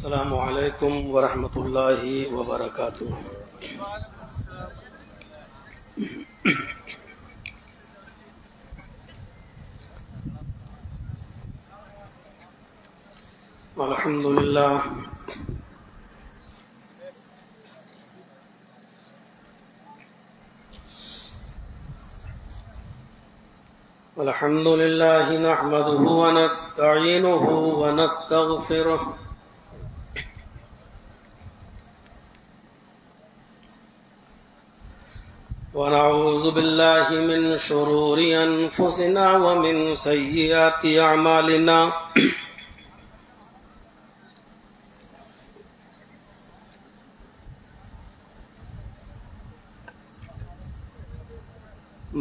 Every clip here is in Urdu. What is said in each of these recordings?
السلام علیکم ورحمۃ اللہ وبرکاتہ۔ الحمد للہ الحمد للہ نحمده ونستعینه ونستغفره ونعوذ باللہ من شرور انفسنا ومن سیئات اعمالنا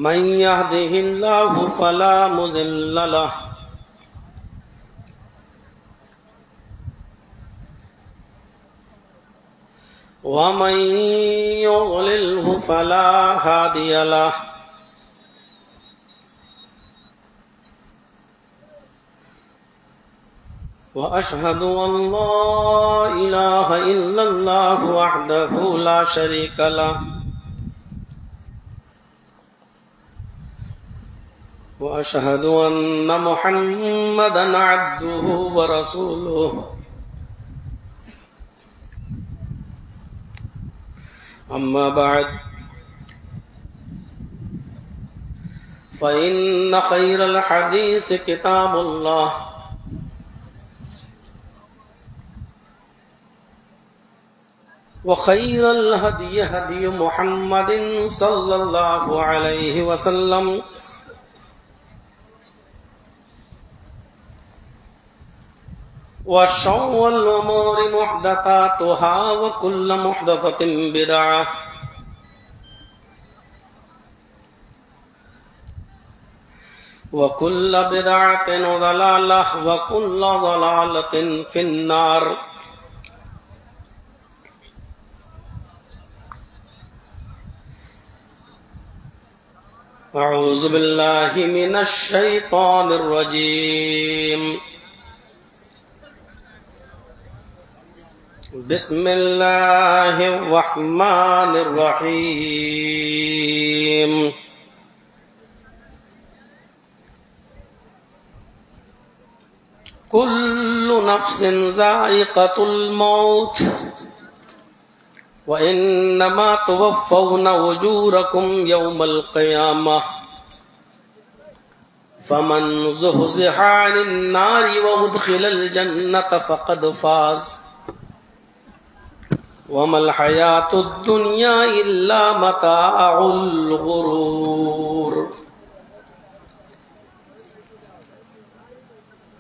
من يهده الله فلا مضل له ومن يضلله فلا هادي له وأشهد أن لا إله إلا الله وحده لا شريك له وأشهد أن محمدا عبده ورسوله أما بعد فإن خير الحديث كتاب الله وخير الهدي هدي محمد صلى الله عليه وسلم وشر الأمور محدثاتها وكل محدثة بدعة وكل بدعة ضلالة وكل ضلالة في النار۔ أعوذ بالله من الشيطان الرجيم، بسم اللہ الرحمن الرحیم۔ کل نفس ذائقۃ الموت وإنما توفون أجوركم يوم القيامة فمن زحزح عن النار وأدخل الجنة فقد فاز وما الحياة الدنيا إلا متاع الغرور۔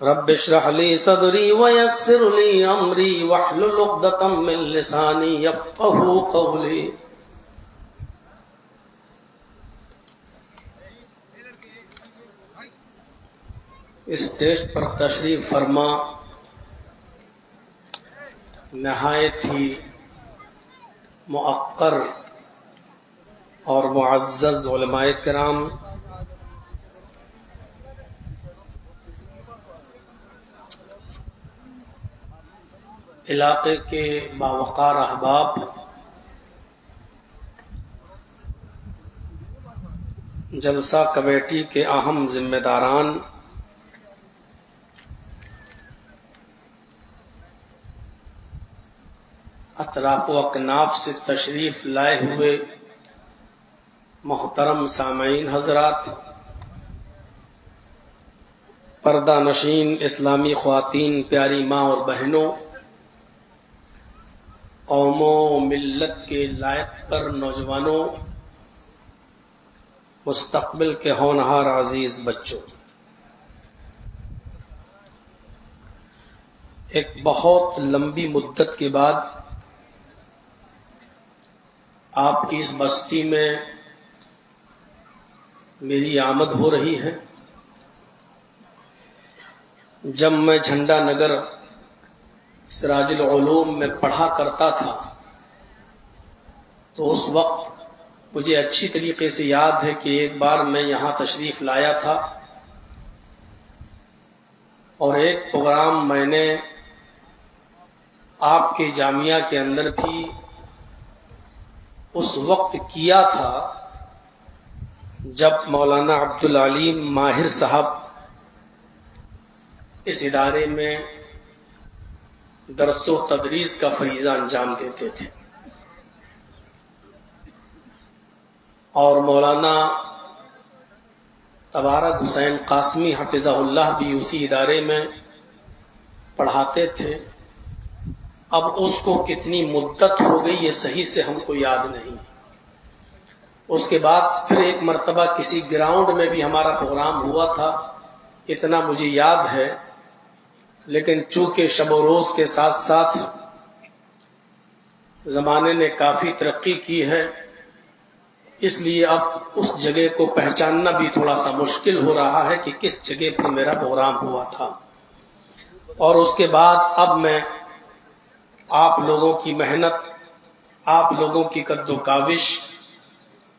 رب اشرح لي صدري ويسر لي أمري واحلل عقدة من لساني يفقهوا قولي۔ اسٹیج پر تشریف فرما نہایت ہی مؤقر اور معزز علماء کرام، علاقے کے باوقار احباب، جلسہ کمیٹی کے اہم ذمہ داران، اطراف و اکناف سے تشریف لائے ہوئے محترم سامعین حضرات، پردہ نشین اسلامی خواتین، پیاری ماں اور بہنوں، قوموں ملت کے لائق پر نوجوانوں، مستقبل کے ہونہار عزیز بچوں، ایک بہت لمبی مدت کے بعد آپ کی اس بستی میں میری آمد ہو رہی ہے۔ جب میں جھنڈا نگر سراج العلوم میں پڑھا کرتا تھا تو اس وقت مجھے اچھی طریقے سے یاد ہے کہ ایک بار میں یہاں تشریف لایا تھا اور ایک پروگرام میں نے آپ کے جامعہ کے اندر بھی اس وقت کیا تھا جب مولانا عبدالعلیم ماہر صاحب اس ادارے میں درس و تدریس کا فریضہ انجام دیتے تھے، اور مولانا تبارک حسین قاسمی حفظہ اللہ بھی اسی ادارے میں پڑھاتے تھے۔ اب اس کو کتنی مدت ہو گئی یہ صحیح سے ہم کو یاد نہیں۔ اس کے بعد پھر ایک مرتبہ کسی گراؤنڈ میں بھی ہمارا پروگرام ہوا تھا، اتنا مجھے یاد ہے، لیکن چونکہ شب و روز کے ساتھ ساتھ زمانے نے کافی ترقی کی ہے، اس لیے اب اس جگہ کو پہچاننا بھی تھوڑا سا مشکل ہو رہا ہے کہ کس جگہ پر میرا پروگرام ہوا تھا۔ اور اس کے بعد اب میں آپ لوگوں کی محنت، آپ لوگوں کی قد و کاوش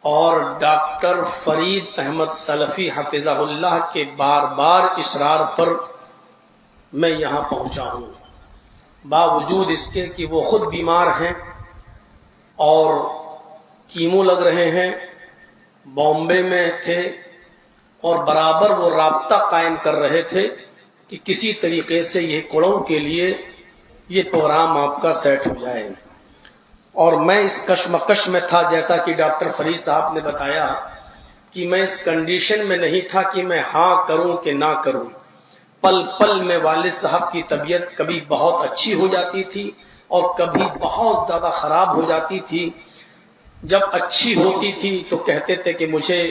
اور ڈاکٹر فرید احمد سلفی حفظہ اللہ کے بار بار اصرار پر میں یہاں پہنچا ہوں، باوجود اس کے کہ وہ خود بیمار ہیں اور کیمو لگ رہے ہیں، بامبے میں تھے، اور برابر وہ رابطہ قائم کر رہے تھے کہ کسی طریقے سے یہ کوڑوں کے لیے یہ پروگرام آپ کا سیٹ ہو جائے۔ اور میں اس کشمکش میں تھا، جیسا کہ ڈاکٹر فرید صاحب نے بتایا کہ میں اس کنڈیشن میں نہیں تھا کہ میں ہاں کروں کہ نہ کروں۔ پل پل میں والد صاحب کی طبیعت کبھی بہت اچھی ہو جاتی تھی اور کبھی بہت زیادہ خراب ہو جاتی تھی۔ جب اچھی ہوتی تھی تو کہتے تھے کہ مجھے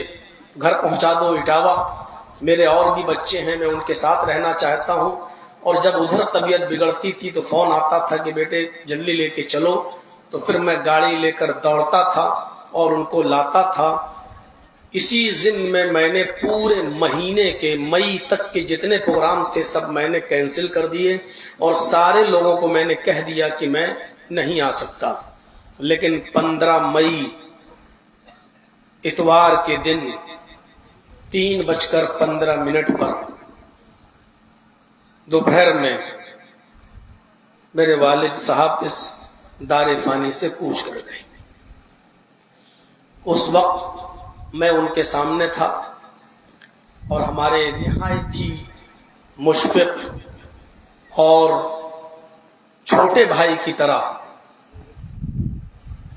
گھر پہنچا دو اٹاوا، میرے اور بھی بچے ہیں، میں ان کے ساتھ رہنا چاہتا ہوں۔ اور جب ادھر طبیعت بگڑتی تھی تو فون آتا تھا کہ بیٹے جلدی لے کے چلو، تو پھر میں گاڑی لے کر دوڑتا تھا اور ان کو لاتا تھا۔ اسی ضمن میں نے پورے مہینے کے مئی تک کے جتنے پروگرام تھے سب میں نے کینسل کر دیے، اور سارے لوگوں کو میں نے کہہ دیا کہ میں نہیں آ سکتا۔ لیکن 15 مئی اتوار کے دن 3:15 پر دوپہر میں میرے والد صاحب اس دار فانی سے کوچ کر گئے۔ اس وقت میں ان کے سامنے تھا اور ہمارے نہایت ہی مشفق اور چھوٹے بھائی کی طرح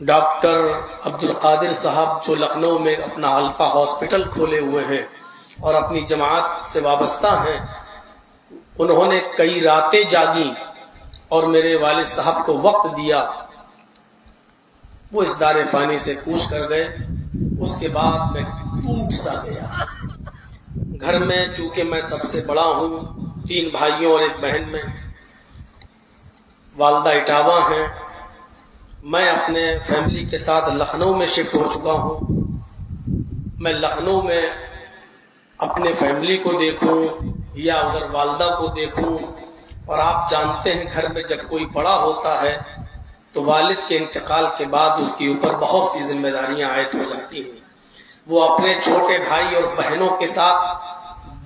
ڈاکٹر عبدالقادر صاحب، جو لکھنؤ میں اپنا الفا ہاسپٹل کھولے ہوئے ہیں اور اپنی جماعت سے وابستہ ہیں، انہوں نے کئی راتیں جاگیں اور میرے والد صاحب کو وقت دیا۔ وہ اس دار فانی سے کوچ کر گئے۔ اس کے بعد میں ٹوٹ سا گیا۔ گھر میں چونکہ میں سب سے بڑا ہوں، 3 بھائیوں اور 1 بہن میں، والدہ اٹاوا ہیں، میں اپنے فیملی کے ساتھ لکھنؤ میں شفٹ ہو چکا ہوں۔ میں لکھنؤ میں اپنے فیملی کو دیکھوں یا ادھر والدہ کو دیکھوں، اور آپ جانتے ہیں گھر میں جب کوئی بڑا ہوتا ہے تو والد کے انتقال کے بعد اس کے اوپر بہت سی ذمہ داریاں عائد ہو جاتی ہیں۔ وہ اپنے چھوٹے بھائی اور بہنوں کے ساتھ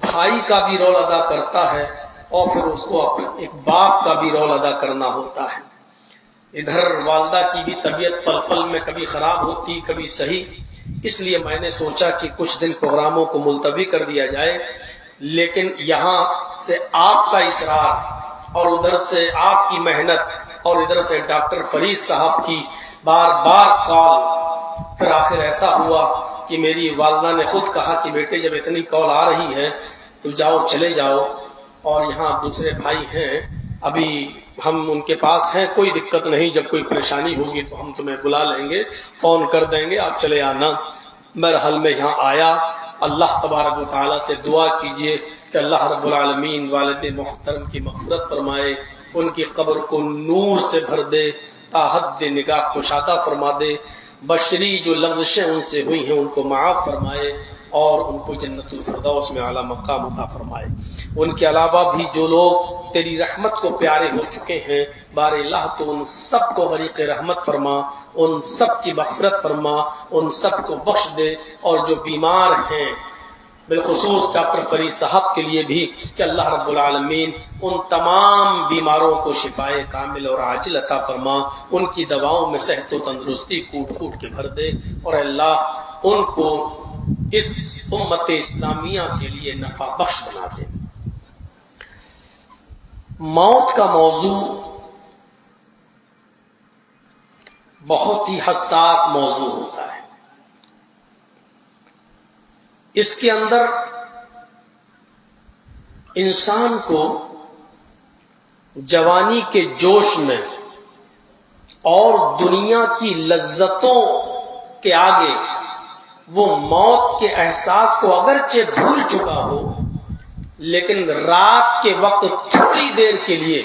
بھائی کا بھی رول ادا کرتا ہے، اور پھر اس کو اپنے ایک باپ کا بھی رول ادا کرنا ہوتا ہے۔ ادھر والدہ کی بھی طبیعت پل پل میں کبھی خراب ہوتی کبھی صحیح، اس لیے میں نے سوچا کہ کچھ دن پروگراموں کو ملتوی کر دیا جائے، لیکن یہاں سے آپ کا اصرار اور ادھر سے آپ کی محنت اور ادھر سے ڈاکٹر فرید صاحب کی بار بار کال، پھر آخر ایسا ہوا کہ میری والدہ نے خود کہا کہ بیٹے جب اتنی کال آ رہی ہے تو جاؤ، چلے جاؤ، اور یہاں دوسرے بھائی ہیں ابھی ہم ان کے پاس ہیں، کوئی دقت نہیں، جب کوئی پریشانی ہوگی تو ہم تمہیں بلا لیں گے، فون کر دیں گے، آپ چلے آنا۔ بہرحال میں یہاں آیا۔ اللہ تبارک و تعالیٰ سے دعا کیجئے کہ اللہ رب العالمین والد محترم کی مغفرت فرمائے، ان کی قبر کو نور سے بھر دے، تا حد نگاہ کشادہ فرما دے، بشری جو لغزشیں ان سے ہوئی ہیں ان کو معاف فرمائے، اور ان کو جنت الفردوس میں اعلیٰ مقام عطا فرمائے۔ ان کے علاوہ بھی جو لوگ تیری رحمت کو پیارے ہو چکے ہیں، بار اللہ تو ان سب کو غریق رحمت فرما، ان سب کی مغفرت فرما، ان سب کو بخش دے، اور جو بیمار ہیں بالخصوص ڈاکٹر فرید صاحب کے لیے بھی کہ اللہ رب العالمین ان تمام بیماروں کو شفائے کامل اور عاجل عطا فرما، ان کی دواؤں میں صحت و تندرستی کوٹ کوٹ کے بھر دے، اور اللہ ان کو اس امت اسلامیہ کے لیے نفع بخش بنا دے۔ موت کا موضوع بہت ہی حساس موضوع ہوتا ہے۔ اس کے اندر انسان کو جوانی کے جوش میں اور دنیا کی لذتوں کے آگے وہ موت کے احساس کو اگرچہ بھول چکا ہو، لیکن رات کے وقت تھوڑی دیر کے لیے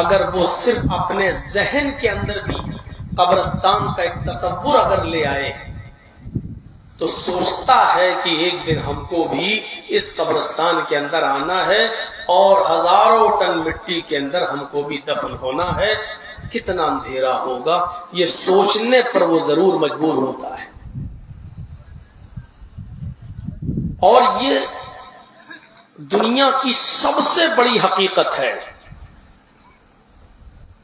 اگر وہ صرف اپنے ذہن کے اندر بھی قبرستان کا ایک تصور اگر لے آئے تو سوچتا ہے کہ ایک دن ہم کو بھی اس قبرستان کے اندر آنا ہے اور ہزاروں ٹن مٹی کے اندر ہم کو بھی دفن ہونا ہے، کتنا اندھیرا ہوگا، یہ سوچنے پر وہ ضرور مجبور ہوتا ہے۔ اور یہ دنیا کی سب سے بڑی حقیقت ہے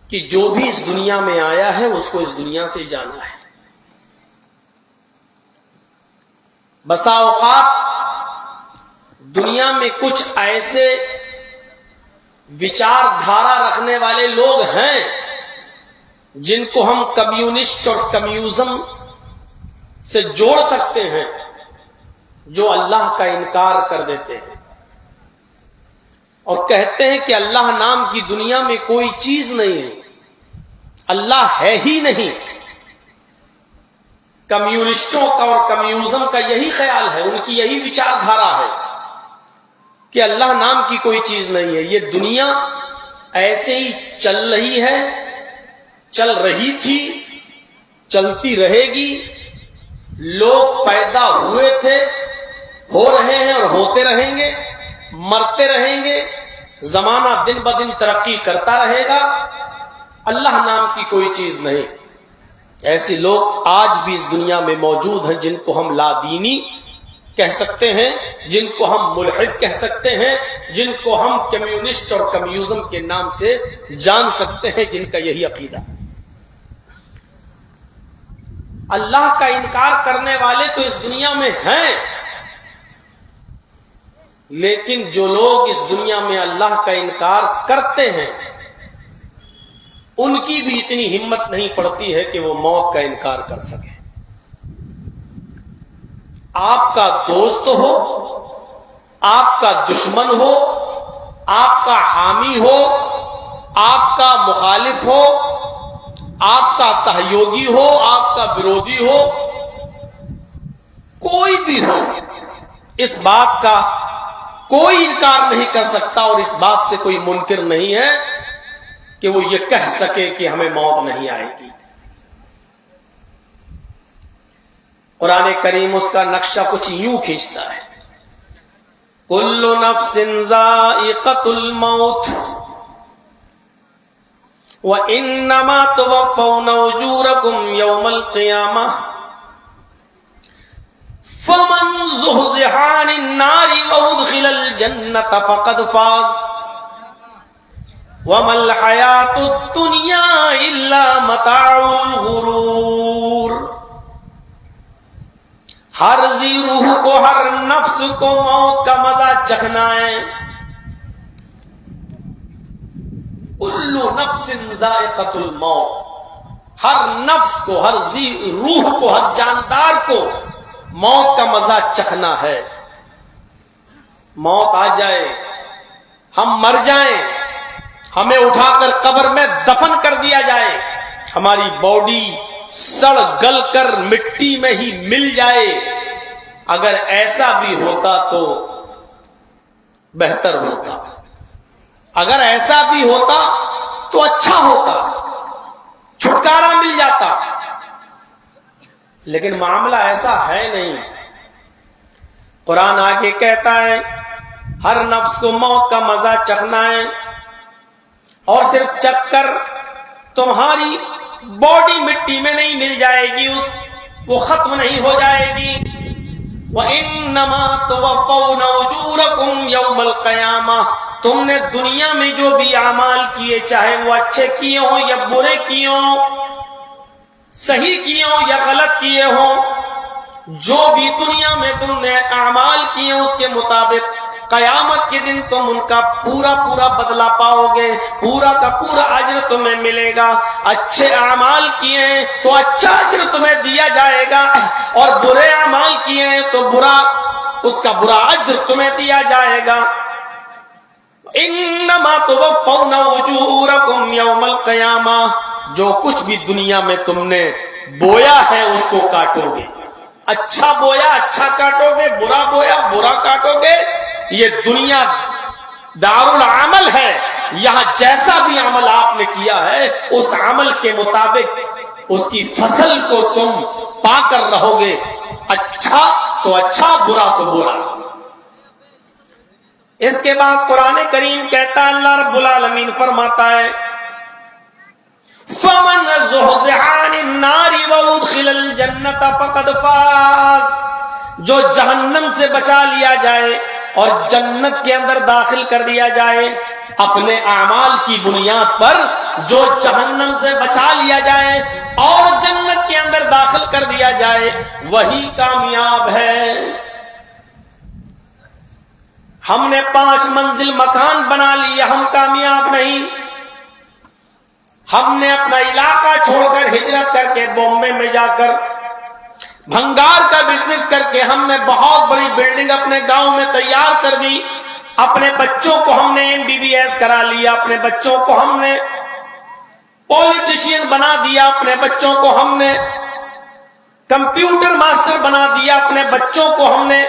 کہ جو بھی اس دنیا میں آیا ہے اس کو اس دنیا سے جانا ہے۔ بسا اوقات دنیا میں کچھ ایسے وچار دھارا رکھنے والے لوگ ہیں جن کو ہم کمیونسٹ اور کمیوزم سے جوڑ سکتے ہیں، جو اللہ کا انکار کر دیتے ہیں اور کہتے ہیں کہ اللہ نام کی دنیا میں کوئی چیز نہیں ہے، اللہ ہے ہی نہیں۔ کمیونسٹوں کا اور کمیوزم کا یہی خیال ہے، ان کی یہی وچار دھارا ہے کہ اللہ نام کی کوئی چیز نہیں ہے، یہ دنیا ایسے ہی چل رہی ہے، چل رہی تھی، چلتی رہے گی، لوگ پیدا ہوئے تھے، ہو رہے ہیں اور ہوتے رہیں گے، مرتے رہیں گے، زمانہ دن بدن ترقی کرتا رہے گا، اللہ نام کی کوئی چیز نہیں۔ ایسے لوگ آج بھی اس دنیا میں موجود ہیں جن کو ہم لا دینی کہہ سکتے ہیں، جن کو ہم ملحد کہہ سکتے ہیں، جن کو ہم کمیونسٹ اور کمیوزم کے نام سے جان سکتے ہیں، جن کا یہی عقیدہ۔ اللہ کا انکار کرنے والے تو اس دنیا میں ہیں، لیکن جو لوگ اس دنیا میں اللہ کا انکار کرتے ہیں ان کی بھی اتنی ہمت نہیں پڑتی ہے کہ وہ موت کا انکار کر سکے۔ آپ کا دوست ہو، آپ کا دشمن ہو، آپ کا حامی ہو، آپ کا مخالف ہو، آپ کا سہیوگی ہو، آپ کا برودی ہو، کوئی بھی ہو، اس بات کا کوئی انکار نہیں کر سکتا اور اس بات سے کوئی منکر نہیں ہے کہ وہ یہ کہہ سکے کہ ہمیں موت نہیں آئے گی۔ قرآن کریم اس کا نقشہ کچھ یوں کھینچتا ہے، کل نفس ذائقۃ الموت وانما توفون اجورکم یوم القیامہ فمن زحزح عن النار وادخل الجنۃ فقد فاز وَمَا الْحَيَاةُ الدُّنْيَا إِلَّا مَتَاعُ الْغُرُورِ۔ ہر ذی روح کو، ہر نفس کو موت کا مزہ چکھنا ہے۔ کل نفس ذائقۃ الموت، ہر نفس کو، ہر ذی روح کو، ہر جاندار کو موت کا مزہ چکھنا ہے۔ موت آ جائے، ہم مر جائیں، ہمیں اٹھا کر قبر میں دفن کر دیا جائے، ہماری باڈی سڑ گل کر مٹی میں ہی مل جائے، اگر ایسا بھی ہوتا تو بہتر ہوتا، اگر ایسا بھی ہوتا تو اچھا ہوتا، چھٹکارا مل جاتا، لیکن معاملہ ایسا ہے نہیں۔ قرآن آگے کہتا ہے ہر نفس کو موت کا مزہ چکھنا ہے، اور صرف چک کر تمہاری باڈی مٹی میں نہیں مل جائے گی، وہ ختم نہیں ہو جائے گی، وَإِنَّمَا تُوَفَّوْنَ أُجُورَكُمْ يَوْمَ الْقِيَامَةِ، تم نے دنیا میں جو بھی اعمال کیے، چاہے وہ اچھے کیے ہوں یا برے کیے ہوں، صحیح کیے ہوں یا غلط کیے ہوں، جو بھی دنیا میں تم نے اعمال کیے اس کے مطابق قیامت کے دن تم ان کا پورا پورا بدلہ پاؤ گے، پورا کا پورا اجر تمہیں ملے گا۔ اچھے اعمال کیے ہیں تو اچھا اجر تمہیں دیا جائے گا، اور برے اعمال کیے ہیں تو اس کا برا اجر تمہیں دیا جائے گا۔ انما توفون اجورکم یوم القیامہ، جو کچھ بھی دنیا میں تم نے بویا ہے اس کو کاٹو گے۔ اچھا بویا اچھا کاٹو گے، برا بویا برا کاٹو گے۔ یہ دنیا دار العمل ہے، یہاں جیسا بھی عمل آپ نے کیا ہے اس عمل کے مطابق اس کی فصل کو تم پا کر رہو گے، اچھا تو اچھا، برا تو برا۔ اس کے بعد قرآن کریم کہتا ہے، اللہ رب العالمین فرماتا ہے فَمَنْ زُحْزِحَ عَنِ النَّارِ وَأُدْخِلَ الْجَنَّةَ فَقَدْ فَازَ، جو جہنم سے بچا لیا جائے اور جنت کے اندر داخل کر دیا جائے، اپنے اعمال کی بنیاد پر جو جہنم سے بچا لیا جائے اور جنت کے اندر داخل کر دیا جائے وہی کامیاب ہے۔ ہم نے 5 منزل مکان بنا لیا، ہم کامیاب نہیں۔ ہم نے اپنا علاقہ چھوڑ کر ہجرت کر کے بامبے میں جا کر بھنگار کا بزنس کر کے ہم نے بہت بڑی بلڈنگ اپنے گاؤں میں تیار کر دی، اپنے بچوں کو ہم نے MBBS کرا لیا، اپنے بچوں کو ہم نے پولیٹیشین بنا دیا، اپنے بچوں کو ہم نے کمپیوٹر ماسٹر بنا دیا، اپنے بچوں کو ہم نے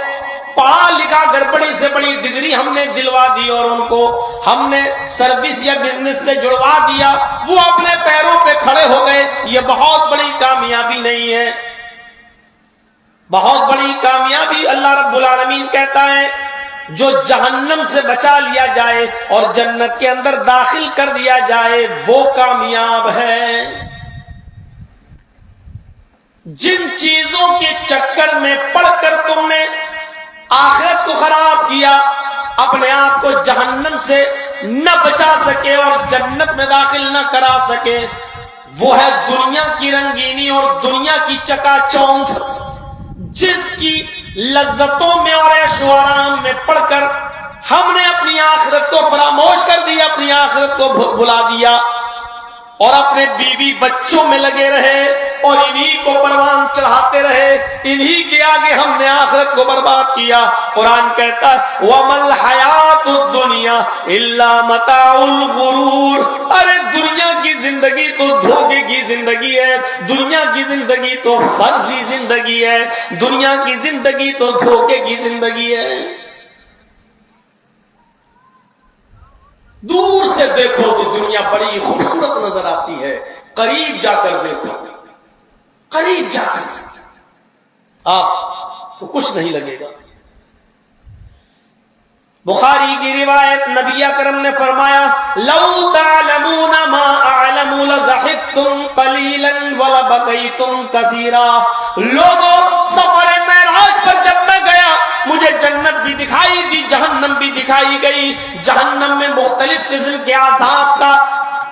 پڑھا لکھا کر بڑی سے بڑی ڈگری ہم نے دلوا دی اور ان کو ہم نے سروس یا بزنس سے جڑوا دیا، وہ اپنے پیروں پہ کھڑے ہو گئے۔ یہ بہت بڑی کامیابی نہیں ہے، بہت بڑی کامیابی اللہ رب العالمین کہتا ہے جو جہنم سے بچا لیا جائے اور جنت کے اندر داخل کر دیا جائے وہ کامیاب ہے۔ جن چیزوں کے چکر میں پڑ کر تم نے آخرت کو خراب کیا، اپنے آپ کو جہنم سے نہ بچا سکے اور جنت میں داخل نہ کرا سکے، وہ ہے دنیا کی رنگینی اور دنیا کی چکا چوند، جس کی لذتوں میں اور عیش و آرام میں پڑ کر ہم نے اپنی آخرت کو فراموش کر دیا، اپنی آخرت کو بھلا دیا اور اپنے بیوی بچوں میں لگے رہے اور انہی کو پروان چڑھاتے رہے، انہی کے آگے ہم نے آخرت کو برباد کیا۔ قرآن کہتا ہے وَمَا الْحَيَاةُ الدُّنْيَا إِلَّا مَتَاعُ الْغُرُورِ، ارے دنیا کی زندگی تو دھوکے کی زندگی ہے، دنیا کی زندگی تو فرضی زندگی ہے، دنیا کی زندگی تو دھوکے کی زندگی ہے۔ دور سے دیکھو تو دنیا بڑی خوبصورت نظر آتی ہے، قریب جا کر دیکھو، قریب جا کر آپ تو کچھ نہیں لگے گا۔ بخاری کی روایت، نبی اکرم نے فرمایا لو تعلمون ما اعلم لضحكتم قليلا ولبكيتم كثيرا۔ لوگوں، سفر معراج پر جب میں گیا مجھے جنت بھی دکھائی دی، جہنم بھی دکھائی گئی۔ جہنم میں مختلف قسم کے عذاب کا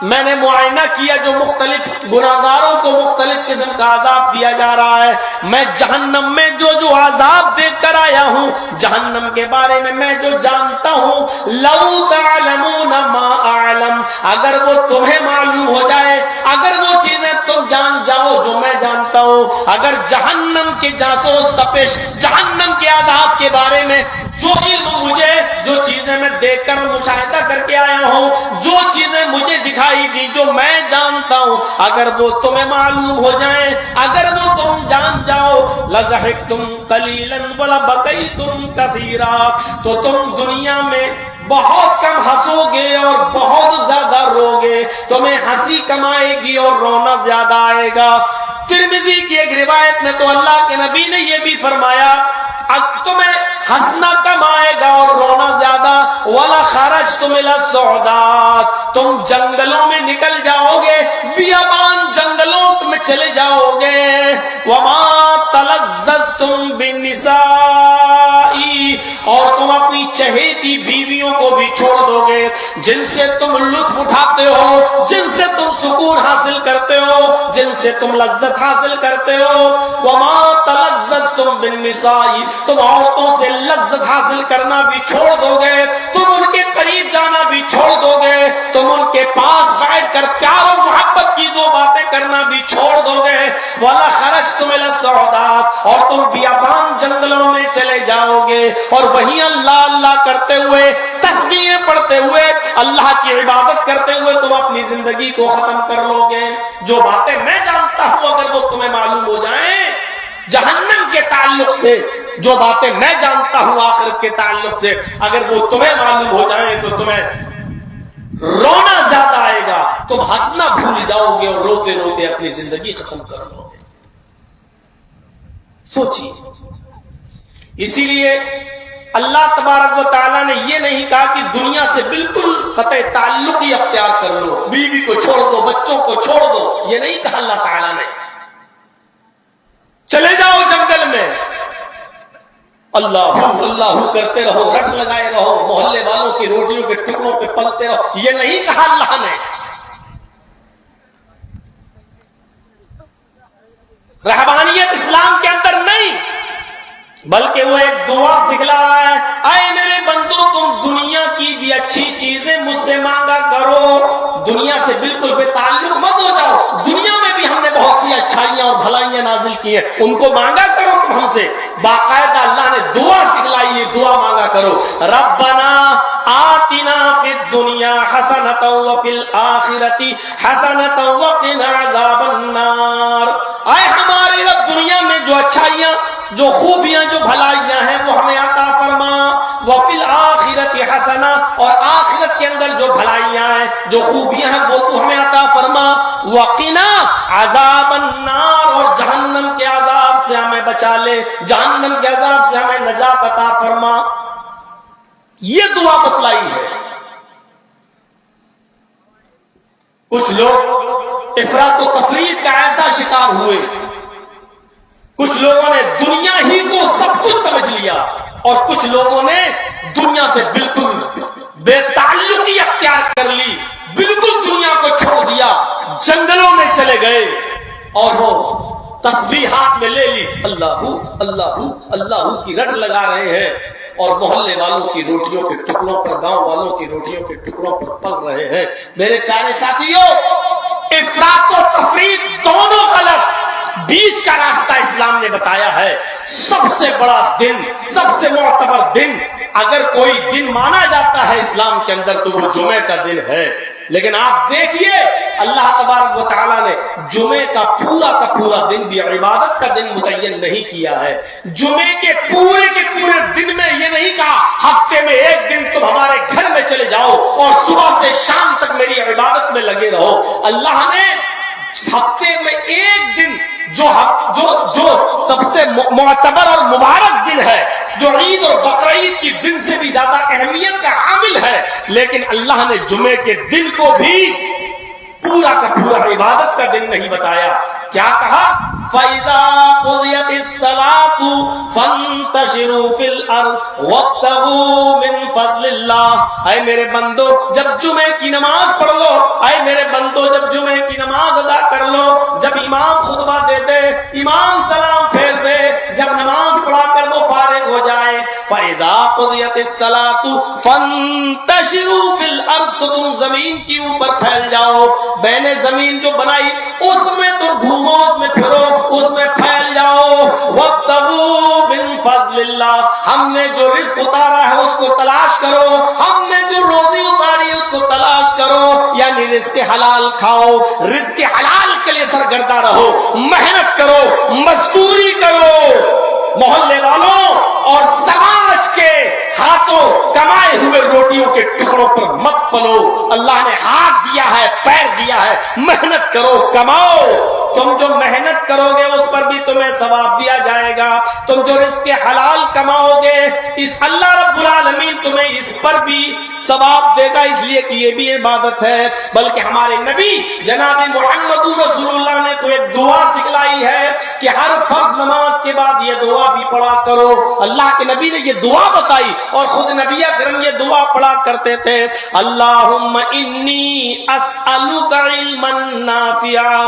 میں نے معائنہ کیا، جو مختلف گناہگاروں کو مختلف قسم کا عذاب دیا جا رہا ہے۔ میں جہنم میں جو عذاب دیکھ کر آیا ہوں، جہنم کے بارے میں میں جو جانتا ہوں، لو تعلمون ما اعلم، اگر وہ تمہیں معلوم ہو جائے، اگر وہ چیزیں تم جان جاؤ جو میں جانتا ہوں، اگر جہنم کے جاسوس تپش، جہنم کے عذاب کے بارے میں جو علم مجھے، جو چیزیں میں دیکھ کر مشاہدہ کر کے آیا ہوں، جو چیزیں مجھے دکھائی دی، جو میں جانتا ہوں، اگر وہ تمہیں معلوم ہو جائیں، اگر وہ تم جان جاؤ، لضحکتم قلیلا ولبکیتم کثیرا، تو تم دنیا میں بہت کم ہنسو گے اور بہت زیادہ رو گے، تمہیں ہنسی کم آئے گی اور رونا زیادہ آئے گا۔ ترمذی کی ایک روایت میں تو اللہ کے نبی نے یہ بھی فرمایا تمہیں ہنسنا کم آئے گا اور رونا زیادہ، وَلَا خَرَجْتُمْ إِلَى الصُّعُودَاتِ، تم جنگلوں میں نکل جاؤ گے، بیابان جنگلوں میں چلے جاؤ گے، وَمَا تلذذتم بالنساء، اور تم اپنی چہیتی بیویوں کو بھی چھوڑ دو گے جن سے تم لطف اٹھاتے ہو، جن سے تم سکون حاصل کرتے ہو، جن سے تم لذت حاصل کرتے ہو۔ وما تلذذتم بالنساء، تم عورتوں سے لذت حاصل کرنا بھی چھوڑ دو گے، تم ان کے قریب جانا بھی چھوڑ دو گے، تم ان کے پاس بیٹھ کر پیار اور محبت کی دو باتیں کرنا بھی چھوڑ دو گے۔ وَلَا خَرَجْتُمْ إِلَى الصُّعُودَاتِ، اور تم بیابان جنگلوں میں چلے جاؤ گے اور وہیں اللہ اللہ کرتے ہوئے، تسبیحیں پڑھتے ہوئے، اللہ کی عبادت کرتے ہوئے تم اپنی زندگی کو ختم کر لو گے۔ جو باتیں میں جانتا ہوں اگر وہ تمہیں معلوم ہو جائیں جہنم کے تعلق سے، جو باتیں میں جانتا ہوں آخرت کے تعلق سے اگر وہ تمہیں معلوم ہو جائیں تو تمہیں رونا زیادہ آئے گا، تم ہنسنا بھول جاؤ گے اور روتے روتے اپنی زندگی ختم کر لو گے۔ سوچیے، اسی لیے اللہ تبارک و تعالیٰ نے یہ نہیں کہا کہ دنیا سے بالکل قطع تعلق ہی اختیار کر لو، بیوی کو چھوڑ دو، بچوں کو چھوڑ دو، یہ نہیں کہا اللہ تعالیٰ نے۔ چلے جاؤ جنگل میں، اللہ اللہ کرتے رہو، رٹ لگائے رہو، محلے والوں کی روٹیوں کے ٹکڑوں پہ پلتے رہو، یہ نہیں کہا اللہ نے۔ رہبانیت اسلام کے اندر نہیں، بلکہ وہ ایک دعا سکھلا رہا ہے، اے میرے بندو تم دنیا کی بھی اچھی چیزیں مجھ سے مانگا کرو، دنیا سے بالکل بے تعلق مت ہو جاؤ، دنیا میں بھی ہم نے بہت سی اچھائیاں اور بھلائیاں نازل کی ہیں، ان کو مانگا کرو تم ہم سے۔ باقاعدہ اللہ نے دعا سکھلائی ہے، دعا مانگا کرو، ربنا آتنا فی الدنیا حسنۃ وفی الآخرۃ حسنۃ وقنا عذاب النار، اے ہمارے رب دنیا میں جو اچھائیاں، جو خوبیاں، جو بھلائیاں ہیں وہ ہمیں عطا فرما، وفی الآخرۃ حسنہ، اور آخرت کے اندر جو بھلائیاں ہیں، جو خوبیاں ہیں وہ تو ہمیں عطا فرما، وقنا عذاب النار، اور جہنم کے عذاب سے ہمیں بچا لے، جہنم کے عذاب سے ہمیں نجات عطا فرما۔ یہ دعا بتلائی ہے۔ کچھ لوگ افراط و تفریط کا ایسا شکار ہوئے، کچھ لوگوں نے دنیا ہی کو سب کچھ سمجھ لیا، اور کچھ لوگوں نے دنیا سے بالکل بے تعلقی اختیار کر لی، بالکل دنیا کو چھوڑ دیا، جنگلوں میں چلے گئے اور وہ تسبیح ہاتھ میں لے لی، اللہ اللہ اللہ کی رٹ لگا رہے ہیں، اور محلے والوں کی روٹیوں کے ٹکڑوں پر، گاؤں والوں کی روٹیوں کے ٹکڑوں پر پل رہے ہیں۔ میرے پیارے ساتھیوں، افراط و تفریط دونوں غلط، بیچ کا راستہ اسلام نے بتایا ہے۔ سب سے بڑا دن، سب سے معتبر دن، اگر کوئی دن مانا جاتا ہے اسلام کے اندر تو وہ جمعے کا دن ہے، لیکن آپ دیکھیے اللہ تبارک و تعالیٰ نے جمعے کا پورا دن بھی عبادت کا دن متعین نہیں کیا ہے۔ جمعے کے پورے دن میں یہ نہیں کہا ہفتے میں ایک دن تم ہمارے گھر میں چلے جاؤ اور صبح سے شام تک میری عبادت میں لگے رہو۔ اللہ نے ہفتے میں ایک دن جو سب سے معتبر اور مبارک دن ہے، جو عید اور بقرعید کی دن سے بھی زیادہ اہمیت کا حامل ہے، لیکن اللہ نے جمعے کے دن کو بھی پورا کا پورا عبادت کا دن نہیں بتایا۔ کیا کہا؟ فَإِذَا قُضِيَتِ الصَّلَاةُ فَانتَشِرُوا فِي الْأَرْضِ وَابْتَغُوا مِنْ فَضْلِ اللَّهِ، اے میرے بندو جب جمعے کی نماز پڑھ لو، اے میرے بندو جب جمعے کی نماز ادا کر لو، جب امام خطبہ دے دے، امام سلام پھیر دے، جب نماز پڑھا کر وہ فارغ ہو جائے، فَإِذَا قُضِيَتِ الصَّلَاةُ فَانتَشِرُوا فِي الْأَرْضِ، تو تم زمین کے اوپر پھیل جاؤ، میں نے زمین جو بنائی اس میں تم گھومو، اس میں پھرو، اس میں پھیل جاؤ، وَابْتَغُوا مِن فَضْلِ اللَّهِ، ہم نے جو رزق اتارا ہے اس کو تلاش کرو، ہم نے جو روزی اتاری ہے اس کو تلاش کرو، یعنی رزق حلال کھاؤ، رزق حلال کے لیے سرگردہ رہو، محنت کرو، مزدوری کرو، محلے والوں اور سماج کے ہاتھ ہاتھوں کمائے ہوئے روٹیوں کے ٹکڑوں پر مت پلو. اللہ نے ہاتھ دیا ہے، پیر دیا ہے، محنت کرو، کماؤ. تم جو محنت کرو گے اس پر بھی تمہیں ثواب دیا جائے گا. تم جو رزق حلال کماؤ گے اس اللہ رب العالمین تمہیں اس پر بھی ثواب دے گا، اس لیے کہ یہ بھی عبادت ہے. بلکہ ہمارے نبی جناب محمد رسول اللہ نے تو ایک دعا سکھلائی ہے کہ ہر فرض نماز کے بعد یہ دعا بھی پڑھا کرو. اللہ کے نبی نے یہ دعا بتائی اور خود نبی اکرم یہ دعا پڑھا کرتے تھے. اللہم انی اسألک علما نافعا